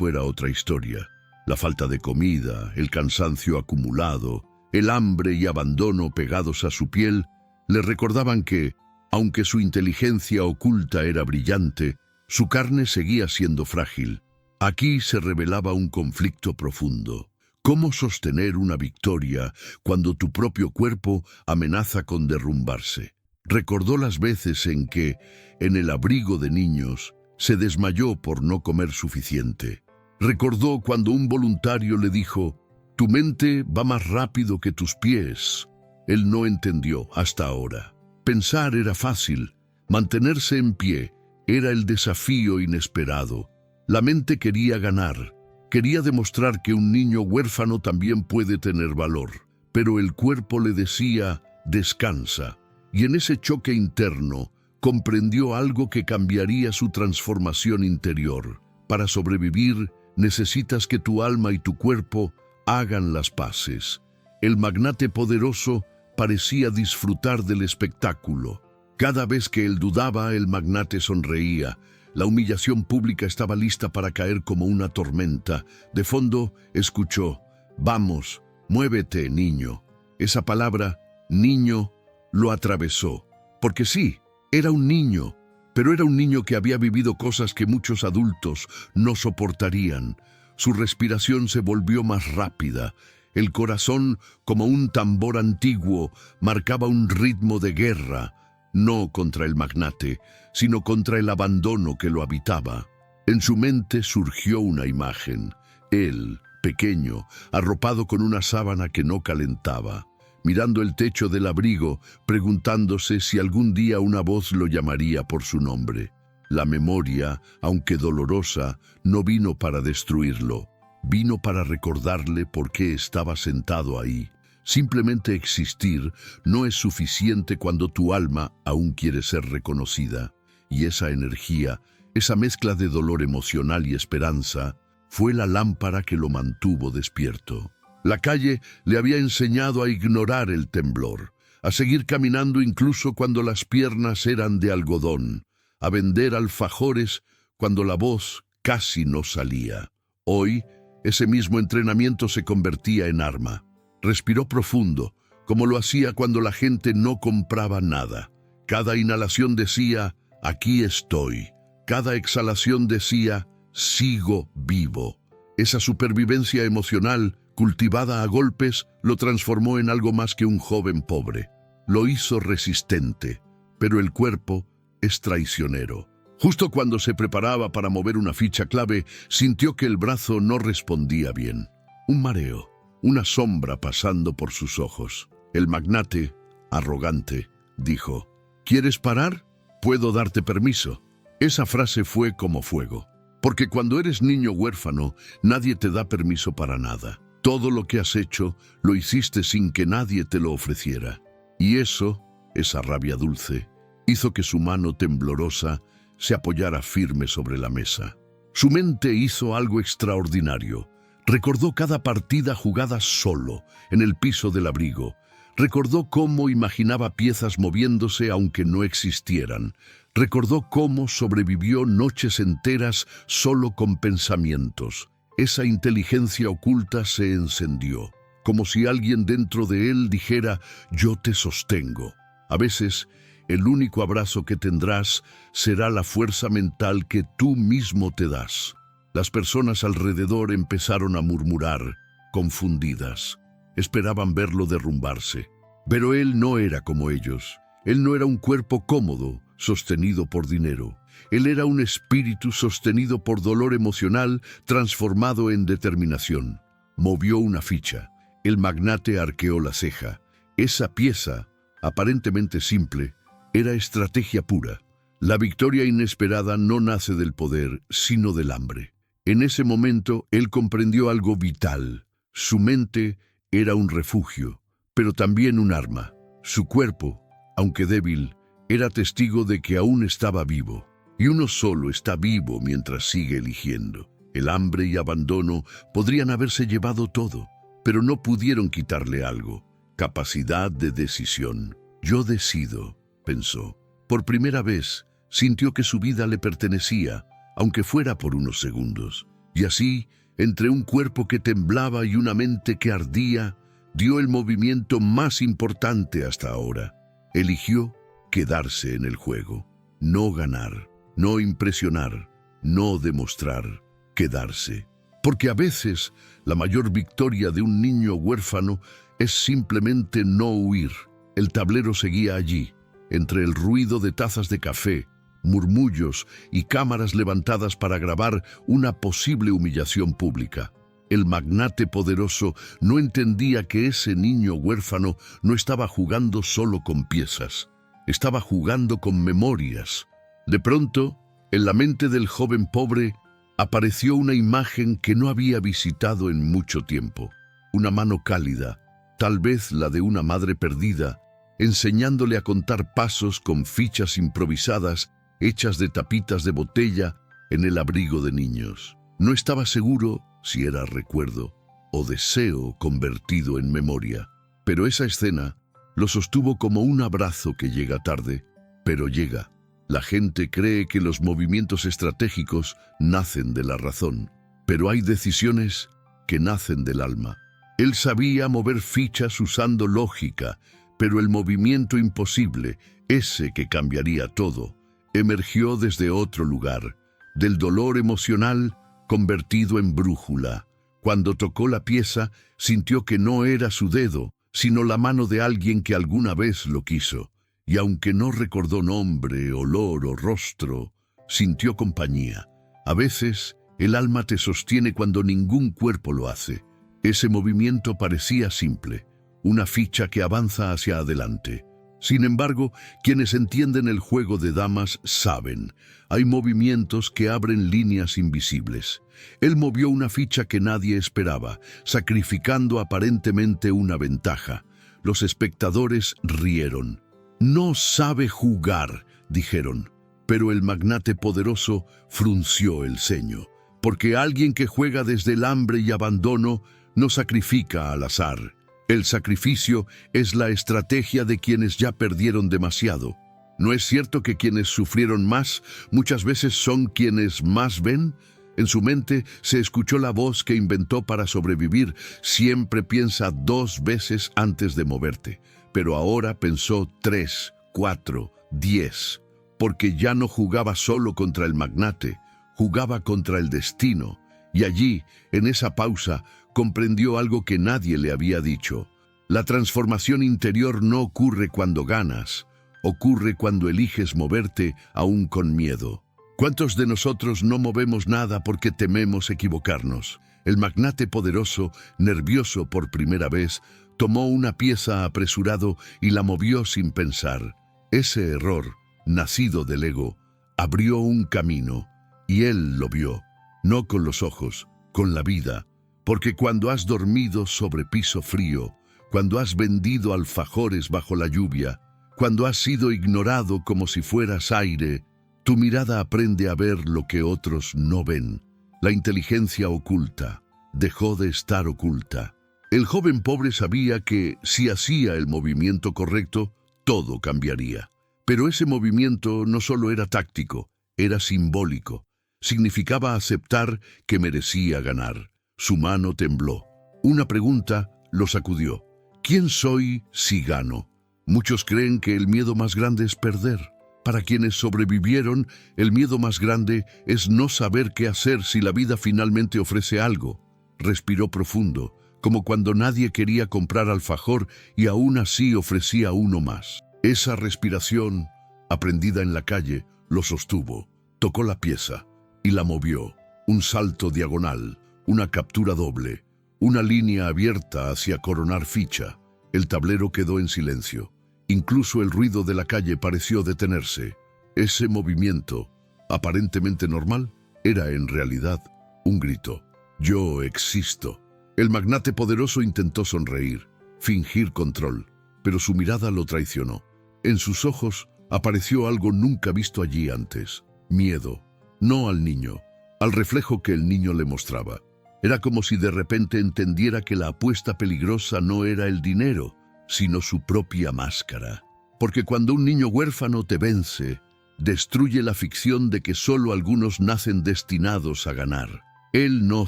era otra historia. La falta de comida, el cansancio acumulado, el hambre y abandono pegados a su piel, le recordaban que, aunque su inteligencia oculta era brillante, su carne seguía siendo frágil. Aquí se revelaba un conflicto profundo. ¿Cómo sostener una victoria cuando tu propio cuerpo amenaza con derrumbarse? Recordó las veces en que, en el abrigo de niños, se desmayó por no comer suficiente. Recordó cuando un voluntario le dijo, «Tu mente va más rápido que tus pies». Él no entendió hasta ahora. Pensar era fácil, mantenerse en pie era el desafío inesperado. La mente quería ganar, quería demostrar que un niño huérfano también puede tener valor, pero el cuerpo le decía, «Descansa». Y en ese choque interno, comprendió algo que cambiaría su transformación interior. Para sobrevivir, necesitas que tu alma y tu cuerpo hagan las paces. El magnate poderoso parecía disfrutar del espectáculo. Cada vez que él dudaba, el magnate sonreía. La humillación pública estaba lista para caer como una tormenta. De fondo, escuchó, «Vamos, muévete, niño». Esa palabra, niño, lo atravesó. Porque sí, era un niño, pero era un niño que había vivido cosas que muchos adultos no soportarían. Su respiración se volvió más rápida. El corazón, como un tambor antiguo, marcaba un ritmo de guerra, no contra el magnate, sino contra el abandono que lo habitaba. En su mente surgió una imagen. Él, pequeño, arropado con una sábana que no calentaba, mirando el techo del abrigo, preguntándose si algún día una voz lo llamaría por su nombre. La memoria, aunque dolorosa, no vino para destruirlo. Vino para recordarle por qué estaba sentado ahí. Simplemente existir no es suficiente cuando tu alma aún quiere ser reconocida. Y esa energía, esa mezcla de dolor emocional y esperanza, fue la lámpara que lo mantuvo despierto. La calle le había enseñado a ignorar el temblor, a seguir caminando incluso cuando las piernas eran de algodón, a vender alfajores cuando la voz casi no salía. Hoy, ese mismo entrenamiento se convertía en arma. Respiró profundo, como lo hacía cuando la gente no compraba nada. Cada inhalación decía, aquí estoy. Cada exhalación decía, sigo vivo. Esa supervivencia emocional, cultivada a golpes, lo transformó en algo más que un joven pobre. Lo hizo resistente, pero el cuerpo es traicionero. Justo cuando se preparaba para mover una ficha clave, sintió que el brazo no respondía bien. Un mareo, una sombra pasando por sus ojos. El magnate, arrogante, dijo, ¿quieres parar? Puedo darte permiso. Esa frase fue como fuego, porque cuando eres niño huérfano, nadie te da permiso para nada. Todo lo que has hecho, lo hiciste sin que nadie te lo ofreciera. Y eso, esa rabia dulce, hizo que su mano temblorosa se apoyara firme sobre la mesa. Su mente hizo algo extraordinario. Recordó cada partida jugada solo, en el piso del abrigo. Recordó cómo imaginaba piezas moviéndose aunque no existieran. Recordó cómo sobrevivió noches enteras solo con pensamientos. Esa inteligencia oculta se encendió, como si alguien dentro de él dijera, yo te sostengo. A veces, el único abrazo que tendrás será la fuerza mental que tú mismo te das. Las personas alrededor empezaron a murmurar, confundidas. Esperaban verlo derrumbarse. Pero él no era como ellos. Él no era un cuerpo cómodo, sostenido por dinero. Él era un espíritu sostenido por dolor emocional, transformado en determinación. Movió una ficha. El magnate arqueó la ceja. Esa pieza, aparentemente simple, era estrategia pura. La victoria inesperada no nace del poder, sino del hambre. En ese momento, él comprendió algo vital. Su mente era un refugio, pero también un arma. Su cuerpo, aunque débil, era testigo de que aún estaba vivo. Y uno solo está vivo mientras sigue eligiendo. El hambre y abandono podrían haberse llevado todo, pero no pudieron quitarle algo: capacidad de decisión. Yo decido, pensó. Por primera vez, sintió que su vida le pertenecía, aunque fuera por unos segundos. Y así, entre un cuerpo que temblaba y una mente que ardía, dio el movimiento más importante hasta ahora. Eligió quedarse en el juego. No ganar, no impresionar, no demostrar, quedarse. Porque a veces la mayor victoria de un niño huérfano es simplemente no huir. El tablero seguía allí, entre el ruido de tazas de café, murmullos y cámaras levantadas para grabar una posible humillación pública. El magnate poderoso no entendía que ese niño huérfano no estaba jugando solo con piezas, estaba jugando con memorias. De pronto, en la mente del joven pobre, apareció una imagen que no había visitado en mucho tiempo. Una mano cálida, tal vez la de una madre perdida, enseñándole a contar pasos con fichas improvisadas hechas de tapitas de botella en el abrigo de niños. No estaba seguro si era recuerdo o deseo convertido en memoria, pero esa escena lo sostuvo como un abrazo que llega tarde, pero llega. La gente cree que los movimientos estratégicos nacen de la razón, pero hay decisiones que nacen del alma. Él sabía mover fichas usando lógica, pero el movimiento imposible, ese que cambiaría todo, emergió desde otro lugar, del dolor emocional convertido en brújula. Cuando tocó la pieza, sintió que no era su dedo, sino la mano de alguien que alguna vez lo quiso. Y aunque no recordó nombre, olor o rostro, sintió compañía. A veces, el alma te sostiene cuando ningún cuerpo lo hace. Ese movimiento parecía simple, una ficha que avanza hacia adelante. Sin embargo, quienes entienden el juego de damas saben, hay movimientos que abren líneas invisibles. Él movió una ficha que nadie esperaba, sacrificando aparentemente una ventaja. Los espectadores rieron. «No sabe jugar», dijeron, pero el magnate poderoso frunció el ceño, porque alguien que juega desde el hambre y abandono no sacrifica al azar. El sacrificio es la estrategia de quienes ya perdieron demasiado. ¿No es cierto que quienes sufrieron más muchas veces son quienes más ven? En su mente se escuchó la voz que inventó para sobrevivir: siempre piensa 2 veces antes de moverte. Pero ahora pensó 3, 4, 10, porque ya no jugaba solo contra el magnate, jugaba contra el destino. Y allí, en esa pausa, comprendió algo que nadie le había dicho. La transformación interior no ocurre cuando ganas, ocurre cuando eliges moverte aún con miedo. ¿Cuántos de nosotros no movemos nada porque tememos equivocarnos? El magnate poderoso, nervioso por primera vez, tomó una pieza apresurado y la movió sin pensar. Ese error, nacido del ego, abrió un camino, y él lo vio, no con los ojos, con la vida. Porque cuando has dormido sobre piso frío, cuando has vendido alfajores bajo la lluvia, cuando has sido ignorado como si fueras aire, tu mirada aprende a ver lo que otros no ven. La inteligencia oculta dejó de estar oculta. El joven pobre sabía que, si hacía el movimiento correcto, todo cambiaría. Pero ese movimiento no solo era táctico, era simbólico. Significaba aceptar que merecía ganar. Su mano tembló. Una pregunta lo sacudió: ¿quién soy si gano? Muchos creen que el miedo más grande es perder. Para quienes sobrevivieron, el miedo más grande es no saber qué hacer si la vida finalmente ofrece algo. Respiró profundo, como cuando nadie quería comprar alfajor y aún así ofrecía uno más. Esa respiración, aprendida en la calle, lo sostuvo. Tocó la pieza y la movió. Un salto diagonal, una captura doble, una línea abierta hacia coronar ficha. El tablero quedó en silencio. Incluso el ruido de la calle pareció detenerse. Ese movimiento, aparentemente normal, era en realidad un grito. Yo existo. El magnate poderoso intentó sonreír, fingir control, pero su mirada lo traicionó. En sus ojos apareció algo nunca visto allí antes: miedo, no al niño, al reflejo que el niño le mostraba. Era como si de repente entendiera que la apuesta peligrosa no era el dinero, sino su propia máscara. Porque cuando un niño huérfano te vence, destruye la ficción de que solo algunos nacen destinados a ganar. Él no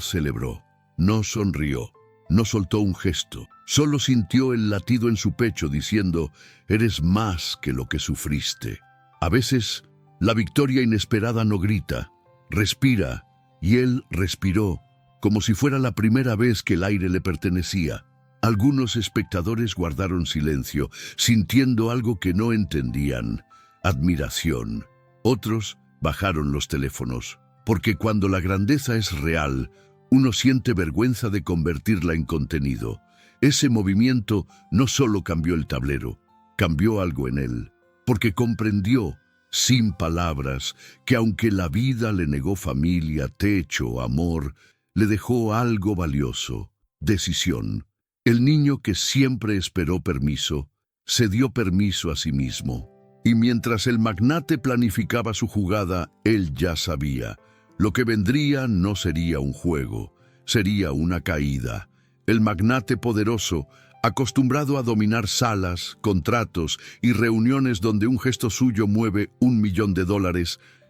celebró, no sonrió, no soltó un gesto, solo sintió el latido en su pecho diciendo: eres más que lo que sufriste. A veces, la victoria inesperada no grita, respira, y él respiró, como si fuera la primera vez que el aire le pertenecía. Algunos espectadores guardaron silencio, sintiendo algo que no entendían: admiración. Otros bajaron los teléfonos, porque cuando la grandeza es real, uno siente vergüenza de convertirla en contenido. Ese movimiento no solo cambió el tablero, cambió algo en él, porque comprendió, sin palabras, que aunque la vida le negó familia, techo, amor, le dejó algo valioso: decisión. El niño que siempre esperó permiso, se dio permiso a sí mismo. Y mientras el magnate planificaba su jugada, él ya sabía: lo que vendría no sería un juego, sería una caída. El magnate poderoso, acostumbrado a dominar salas, contratos y reuniones donde un gesto suyo mueve $1 millón,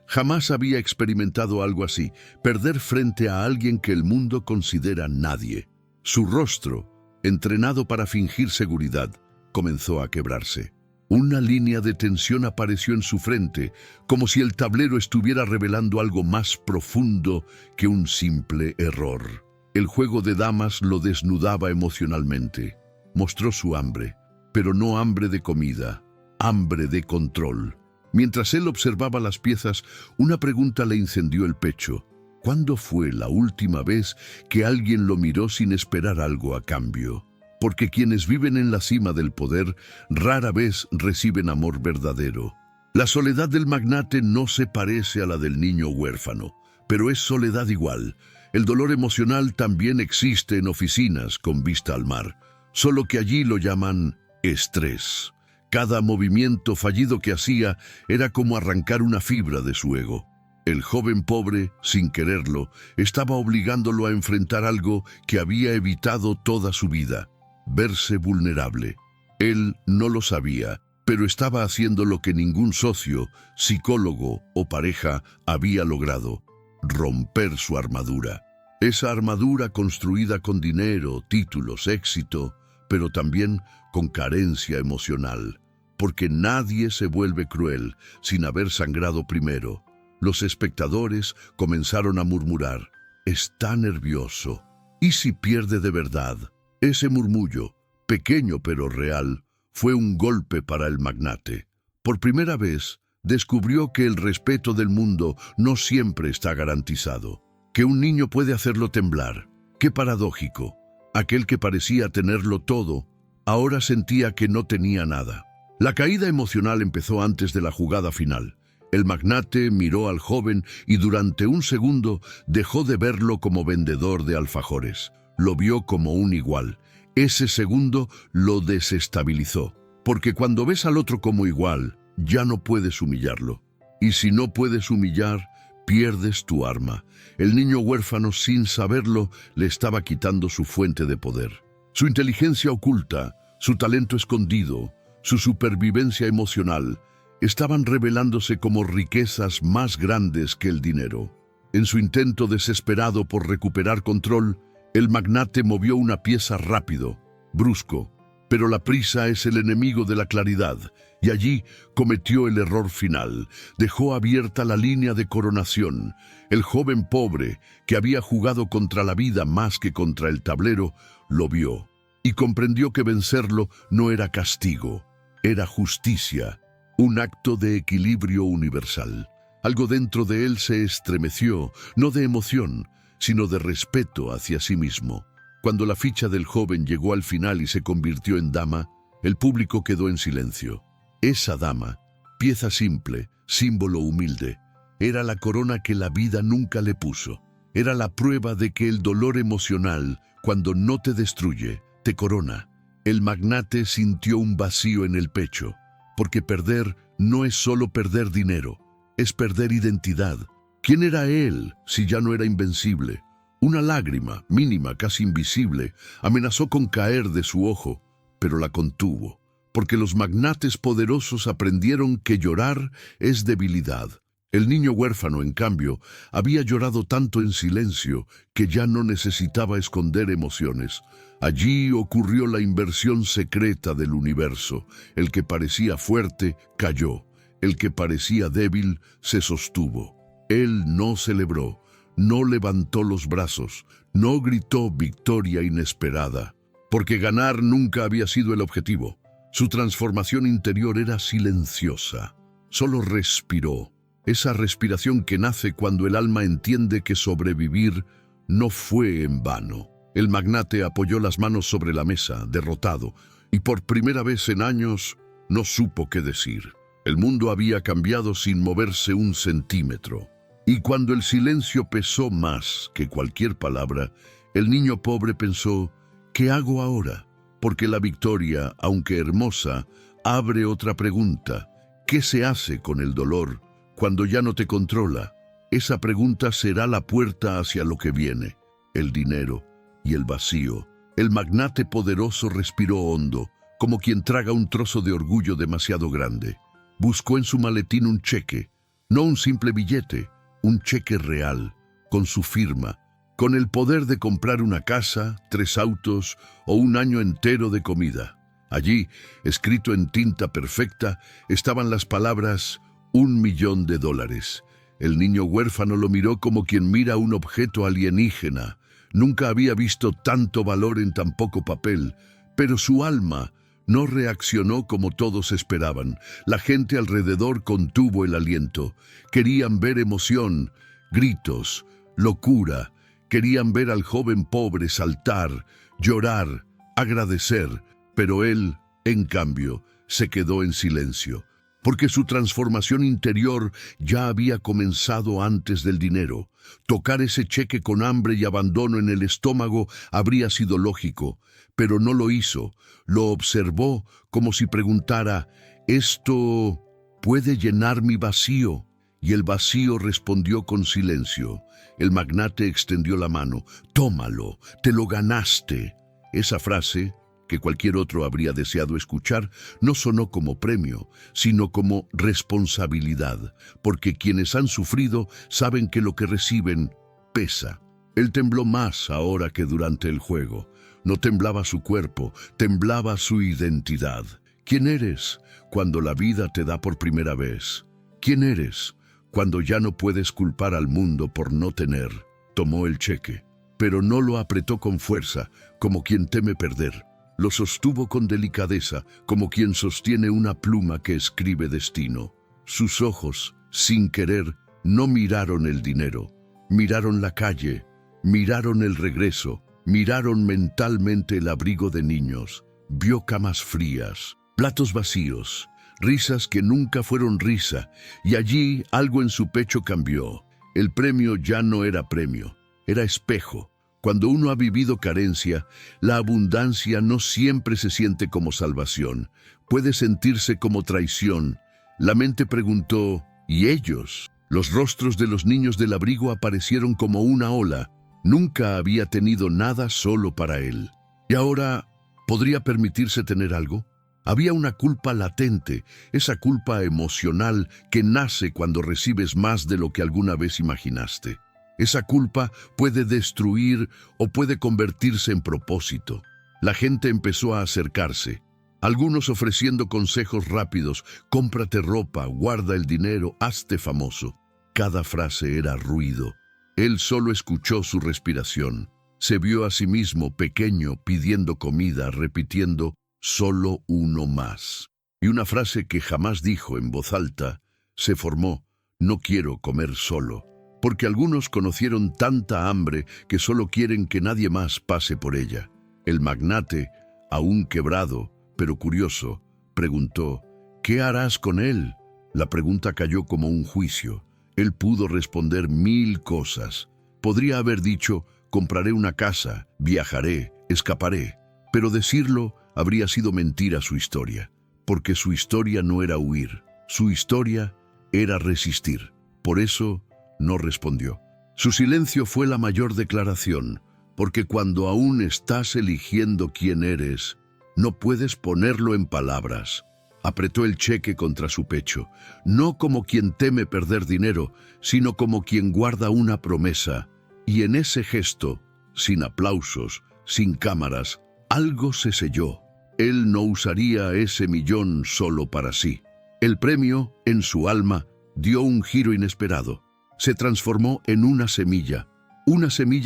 jamás había experimentado algo así: perder frente a alguien que el mundo considera nadie. Su rostro, entrenado para fingir seguridad, comenzó a quebrarse. Una línea de tensión apareció en su frente, como si el tablero estuviera revelando algo más profundo que un simple error. El juego de damas lo desnudaba emocionalmente. Mostró su hambre, pero no hambre de comida, hambre de control. Mientras él observaba las piezas, una pregunta le incendió el pecho: ¿cuándo fue la última vez que alguien lo miró sin esperar algo a cambio? Porque quienes viven en la cima del poder rara vez reciben amor verdadero. La soledad del magnate no se parece a la del niño huérfano, pero es soledad igual. El dolor emocional también existe en oficinas con vista al mar, solo que allí lo llaman estrés. Cada movimiento fallido que hacía era como arrancar una fibra de su ego. El joven pobre, sin quererlo, estaba obligándolo a enfrentar algo que había evitado toda su vida: verse vulnerable. Él no lo sabía, pero estaba haciendo lo que ningún socio, psicólogo o pareja había logrado: romper su armadura. Esa armadura construida con dinero, títulos, éxito, pero también con carencia emocional, porque nadie se vuelve cruel sin haber sangrado primero. Los espectadores comenzaron a murmurar: «Está nervioso. ¿Y si pierde de verdad?». Ese murmullo, pequeño pero real, fue un golpe para el magnate. Por primera vez, descubrió que el respeto del mundo no siempre está garantizado, que un niño puede hacerlo temblar. ¡Qué paradójico! Aquel que parecía tenerlo todo, ahora sentía que no tenía nada. La caída emocional empezó antes de la jugada final. El magnate miró al joven y durante un segundo dejó de verlo como vendedor de alfajores. Lo vio como un igual. Ese segundo lo desestabilizó, porque cuando ves al otro como igual, ya no puedes humillarlo. Y si no puedes humillar, pierdes tu arma. El niño huérfano, sin saberlo, le estaba quitando su fuente de poder. Su inteligencia oculta, su talento escondido, su supervivencia emocional, estaban revelándose como riquezas más grandes que el dinero. En su intento desesperado por recuperar control, el magnate movió una pieza rápido, brusco, pero la prisa es el enemigo de la claridad, y allí cometió el error final. Dejó abierta la línea de coronación. El joven pobre, que había jugado contra la vida más que contra el tablero, lo vio y comprendió que vencerlo no era castigo, era justicia, un acto de equilibrio universal. Algo dentro de él se estremeció, no de emoción, sino de respeto hacia sí mismo. Cuando la ficha del joven llegó al final y se convirtió en dama, el público quedó en silencio. Esa dama, pieza simple, símbolo humilde, era la corona que la vida nunca le puso. Era la prueba de que el dolor emocional, cuando no te destruye, te corona. El magnate sintió un vacío en el pecho, porque perder no es solo perder dinero, es perder identidad. ¿Quién era él si ya no era invencible? Una lágrima, mínima, casi invisible, amenazó con caer de su ojo, pero la contuvo, porque los magnates poderosos aprendieron que llorar es debilidad. El niño huérfano, en cambio, había llorado tanto en silencio que ya no necesitaba esconder emociones. Allí ocurrió la inversión secreta del universo. El que parecía fuerte cayó, el que parecía débil se sostuvo. Él no celebró, no levantó los brazos, no gritó victoria inesperada, porque ganar nunca había sido el objetivo. Su transformación interior era silenciosa. Solo respiró. Esa respiración que nace cuando el alma entiende que sobrevivir no fue en vano. El magnate apoyó las manos sobre la mesa, derrotado, y por primera vez en años no supo qué decir. El mundo había cambiado sin moverse un centímetro. Y cuando el silencio pesó más que cualquier palabra, el niño pobre pensó: ¿qué hago ahora? Porque la victoria, aunque hermosa, abre otra pregunta. ¿Qué se hace con el dolor cuando ya no te controla? Esa pregunta será la puerta hacia lo que viene, el dinero y el vacío. El magnate poderoso respiró hondo, como quien traga un trozo de orgullo demasiado grande. Buscó en su maletín un cheque, no un simple billete, un cheque real, con su firma, con el poder de comprar una casa, 3 autos o un año entero de comida. Allí, escrito en tinta perfecta, estaban las palabras $1.000.000. El niño huérfano lo miró como quien mira un objeto alienígena. Nunca había visto tanto valor en tan poco papel, pero su alma no reaccionó como todos esperaban. La gente alrededor contuvo el aliento. Querían ver emoción, gritos, locura. Querían ver al joven pobre saltar, llorar, agradecer, pero él, en cambio, se quedó en silencio, porque su transformación interior ya había comenzado antes del dinero. Tocar ese cheque con hambre y abandono en el estómago habría sido lógico, pero no lo hizo. Lo observó como si preguntara: ¿esto puede llenar mi vacío? Y el vacío respondió con silencio. El magnate extendió la mano. «Tómalo, te lo ganaste». Esa frase, que cualquier otro habría deseado escuchar, no sonó como premio, sino como responsabilidad, porque quienes han sufrido saben que lo que reciben pesa. Él tembló más ahora que durante el juego. No temblaba su cuerpo, temblaba su identidad. ¿Quién eres cuando la vida te da por primera vez? ¿Quién eres cuando ya no puedes culpar al mundo por no tener? Tomó el cheque, pero no lo apretó con fuerza, como quien teme perder. Lo sostuvo con delicadeza, como quien sostiene una pluma que escribe destino. Sus ojos, sin querer, no miraron el dinero. Miraron la calle, miraron el regreso, miraron mentalmente el abrigo de niños. Vio camas frías, platos vacíos, risas que nunca fueron risa, y allí algo en su pecho cambió. El premio ya no era premio, era espejo. Cuando uno ha vivido carencia, la abundancia no siempre se siente como salvación, puede sentirse como traición. La mente preguntó, ¿y ellos? Los rostros de los niños del abrigo aparecieron como una ola. Nunca había tenido nada solo para él. ¿Y ahora podría permitirse tener algo? Había una culpa latente, esa culpa emocional que nace cuando recibes más de lo que alguna vez imaginaste. Esa culpa puede destruir o puede convertirse en propósito. La gente empezó a acercarse, algunos ofreciendo consejos rápidos: cómprate ropa, guarda el dinero, hazte famoso. Cada frase era ruido. Él solo escuchó su respiración. Se vio a sí mismo pequeño pidiendo comida, repitiendo: solo uno más. Y una frase que jamás dijo en voz alta se formó: no quiero comer solo. Porque algunos conocieron tanta hambre que solo quieren que nadie más pase por ella. El magnate, aún quebrado, pero curioso, preguntó: ¿qué harás con él? La pregunta cayó como un juicio. Él pudo responder 1000 cosas. Podría haber dicho: compraré una casa, viajaré, escaparé. Pero decirlo habría sido mentir a su historia, porque su historia no era huir, su historia era resistir. Por eso no respondió. Su silencio fue la mayor declaración, porque cuando aún estás eligiendo quién eres, no puedes ponerlo en palabras. Apretó el cheque contra su pecho, no como quien teme perder dinero, sino como quien guarda una promesa. Y en ese gesto, sin aplausos, sin cámaras, algo se selló. Él no usaría ese millón solo para sí. El premio, en su alma, dio un giro inesperado. Se transformó en una semilla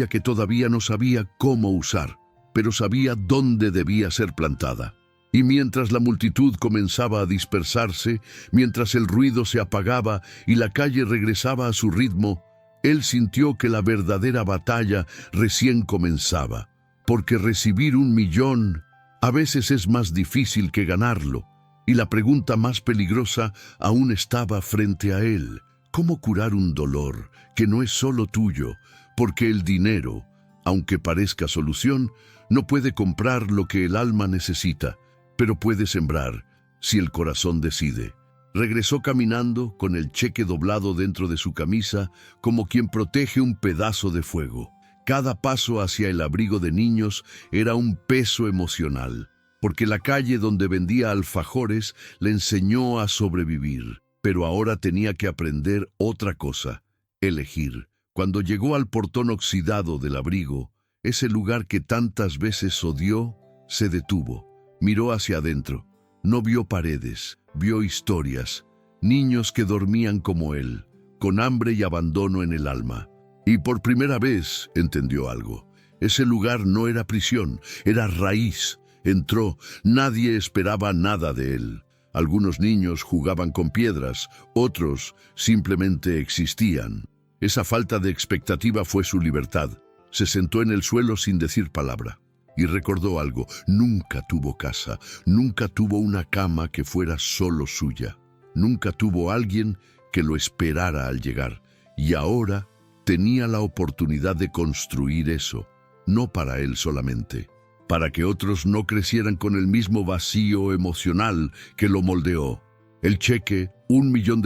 que todavía no sabía cómo usar, pero sabía dónde debía ser plantada. Y mientras la multitud comenzaba a dispersarse, mientras el ruido se apagaba y la calle regresaba a su ritmo, él sintió que la verdadera batalla recién comenzaba, porque recibir 1 millón a veces es más difícil que ganarlo, y la pregunta más peligrosa aún estaba frente a él. ¿Cómo curar un dolor que no es solo tuyo? Porque el dinero, aunque parezca solución, no puede comprar lo que el alma necesita, pero puede sembrar si el corazón decide. Regresó caminando con el cheque doblado dentro de su camisa, como quien protege un pedazo de fuego. Cada paso hacia el abrigo de niños era un peso emocional, porque la calle donde vendía alfajores le enseñó a sobrevivir. Pero ahora tenía que aprender otra cosa: elegir. Cuando llegó al portón oxidado del abrigo, ese lugar que tantas veces odió, se detuvo. Miró hacia adentro. No vio paredes, vio historias. Niños que dormían como él, con hambre y abandono en el alma. Y por primera vez entendió algo. Ese lugar no era prisión, era raíz. Entró, nadie esperaba nada de él. Algunos niños jugaban con piedras, otros simplemente existían. Esa falta de expectativa fue su libertad. Se sentó en el suelo sin decir palabra. Y recordó algo: nunca tuvo casa, nunca tuvo una cama que fuera solo suya. Nunca tuvo alguien que lo esperara al llegar. Y ahora tenía la oportunidad de construir eso, no para él solamente, para que otros no crecieran con el mismo vacío emocional que lo moldeó. El cheque, $1 millón,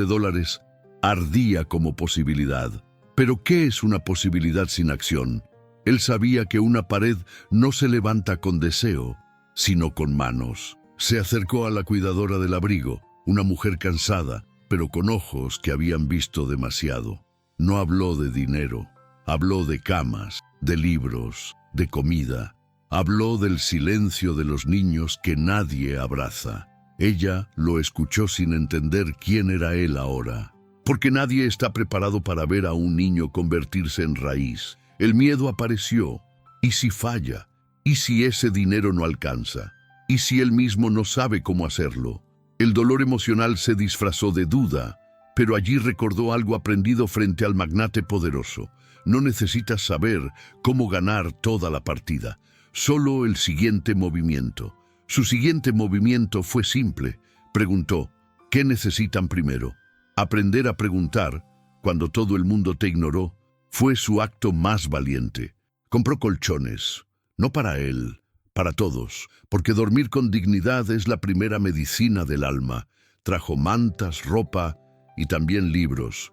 ardía como posibilidad. Pero ¿qué es una posibilidad sin acción? Él sabía que una pared no se levanta con deseo, sino con manos. Se acercó a la cuidadora del abrigo, una mujer cansada, pero con ojos que habían visto demasiado. No habló de dinero, habló de camas, de libros, de comida. Habló del silencio de los niños que nadie abraza. Ella lo escuchó sin entender quién era él ahora. Porque nadie está preparado para ver a un niño convertirse en raíz. El miedo apareció. ¿Y si falla? ¿Y si ese dinero no alcanza? ¿Y si él mismo no sabe cómo hacerlo? El dolor emocional se disfrazó de duda, pero allí recordó algo aprendido frente al magnate poderoso. No necesitas saber cómo ganar toda la partida, solo el siguiente movimiento. Su siguiente movimiento fue simple. Preguntó, ¿qué necesitan primero? Aprender a preguntar, cuando todo el mundo te ignoró, fue su acto más valiente. Compró colchones, no para él, para todos, porque dormir con dignidad es la primera medicina del alma. Trajo mantas, ropa y también libros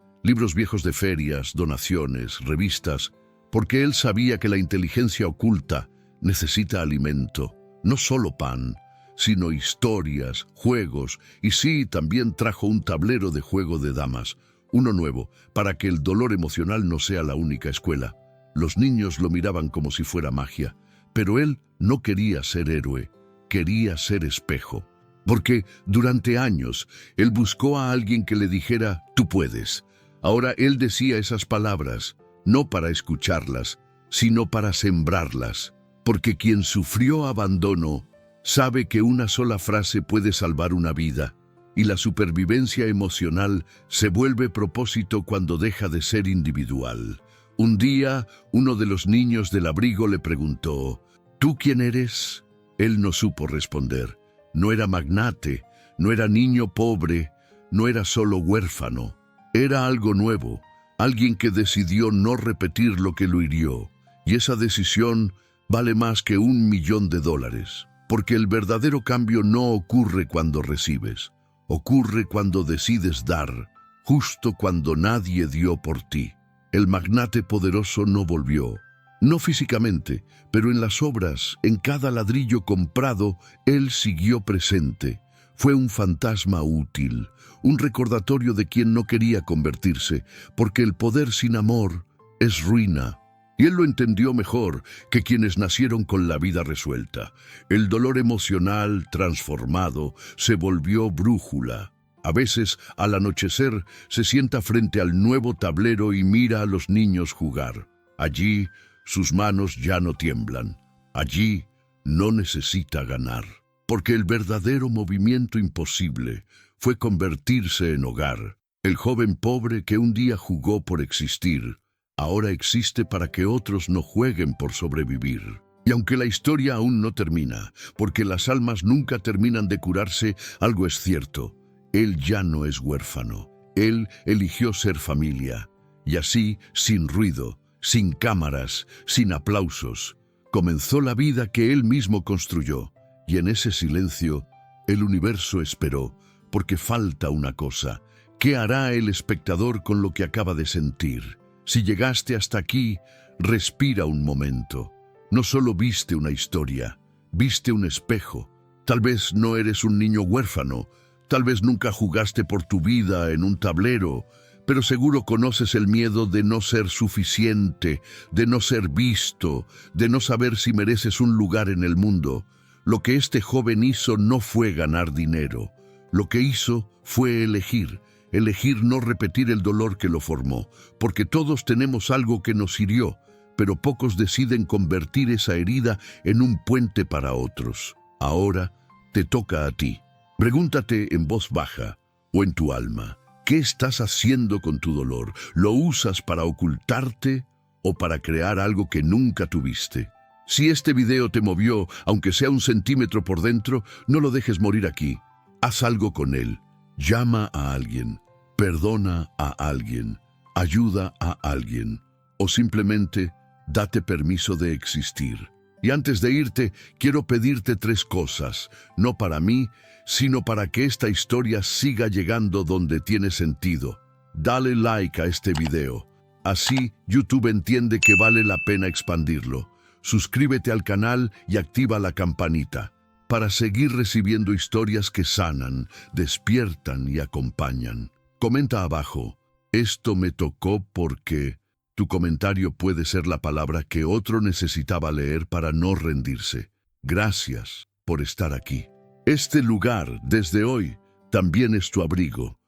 viejos de ferias, donaciones, revistas, porque él sabía que la inteligencia oculta necesita alimento, no solo pan, sino historias, juegos, y sí, también trajo un tablero de juego de damas, uno nuevo, para que el dolor emocional no sea la única escuela. Los niños lo miraban como si fuera magia, pero él no quería ser héroe, quería ser espejo. Porque durante años él buscó a alguien que le dijera, tú puedes. Ahora él decía esas palabras, no para escucharlas, sino para sembrarlas. Porque quien sufrió abandono sabe que una sola frase puede salvar una vida, y la supervivencia emocional se vuelve propósito cuando deja de ser individual. Un día, uno de los niños del abrigo le preguntó, ¿tú quién eres? Él no supo responder. No era magnate, no era niño pobre, no era solo huérfano. Era algo nuevo, alguien que decidió no repetir lo que lo hirió. Y esa decisión vale más que $1.000.000. Porque el verdadero cambio no ocurre cuando recibes, ocurre cuando decides dar, justo cuando nadie dio por ti. El magnate poderoso no volvió, no físicamente, pero en las obras, en cada ladrillo comprado, él siguió presente. Fue un fantasma útil, un recordatorio de quien no quería convertirse, porque el poder sin amor es ruina. Y él lo entendió mejor que quienes nacieron con la vida resuelta. El dolor emocional transformado se volvió brújula. A veces, al anochecer, se sienta frente al nuevo tablero y mira a los niños jugar. Allí, sus manos ya no tiemblan. Allí, no necesita ganar. Porque el verdadero movimiento imposible fue convertirse en hogar. El joven pobre que un día jugó por existir, ahora existe para que otros no jueguen por sobrevivir. Y aunque la historia aún no termina, porque las almas nunca terminan de curarse, algo es cierto. Él ya no es huérfano. Él eligió ser familia. Y así, sin ruido, sin cámaras, sin aplausos, comenzó la vida que él mismo construyó. Y en ese silencio, el universo esperó, porque falta una cosa. ¿Qué hará el espectador con lo que acaba de sentir? Si llegaste hasta aquí, respira un momento. No solo viste una historia, viste un espejo. Tal vez no eres un niño huérfano, tal vez nunca jugaste por tu vida en un tablero, pero seguro conoces el miedo de no ser suficiente, de no ser visto, de no saber si mereces un lugar en el mundo. Lo que este joven hizo no fue ganar dinero. Lo que hizo fue elegir no repetir el dolor que lo formó, porque todos tenemos algo que nos hirió, pero pocos deciden convertir esa herida en un puente para otros. Ahora te toca a ti. Pregúntate en voz baja o en tu alma, ¿qué estás haciendo con tu dolor? ¿Lo usas para ocultarte o para crear algo que nunca tuviste? Si este video te movió, aunque sea 1 centímetro por dentro, no lo dejes morir aquí. Haz algo con él. Llama a alguien. Perdona a alguien, ayuda a alguien, o simplemente date permiso de existir. Y antes de irte, quiero pedirte 3 cosas, no para mí, sino para que esta historia siga llegando donde tiene sentido. Dale like a este video, así YouTube entiende que vale la pena expandirlo. Suscríbete al canal y activa la campanita. para seguir recibiendo historias que sanan, despiertan y acompañan. Comenta abajo, esto me tocó porque... Tu comentario puede ser la palabra que otro necesitaba leer para no rendirse. Gracias por estar aquí. Este lugar, desde hoy, también es tu abrigo.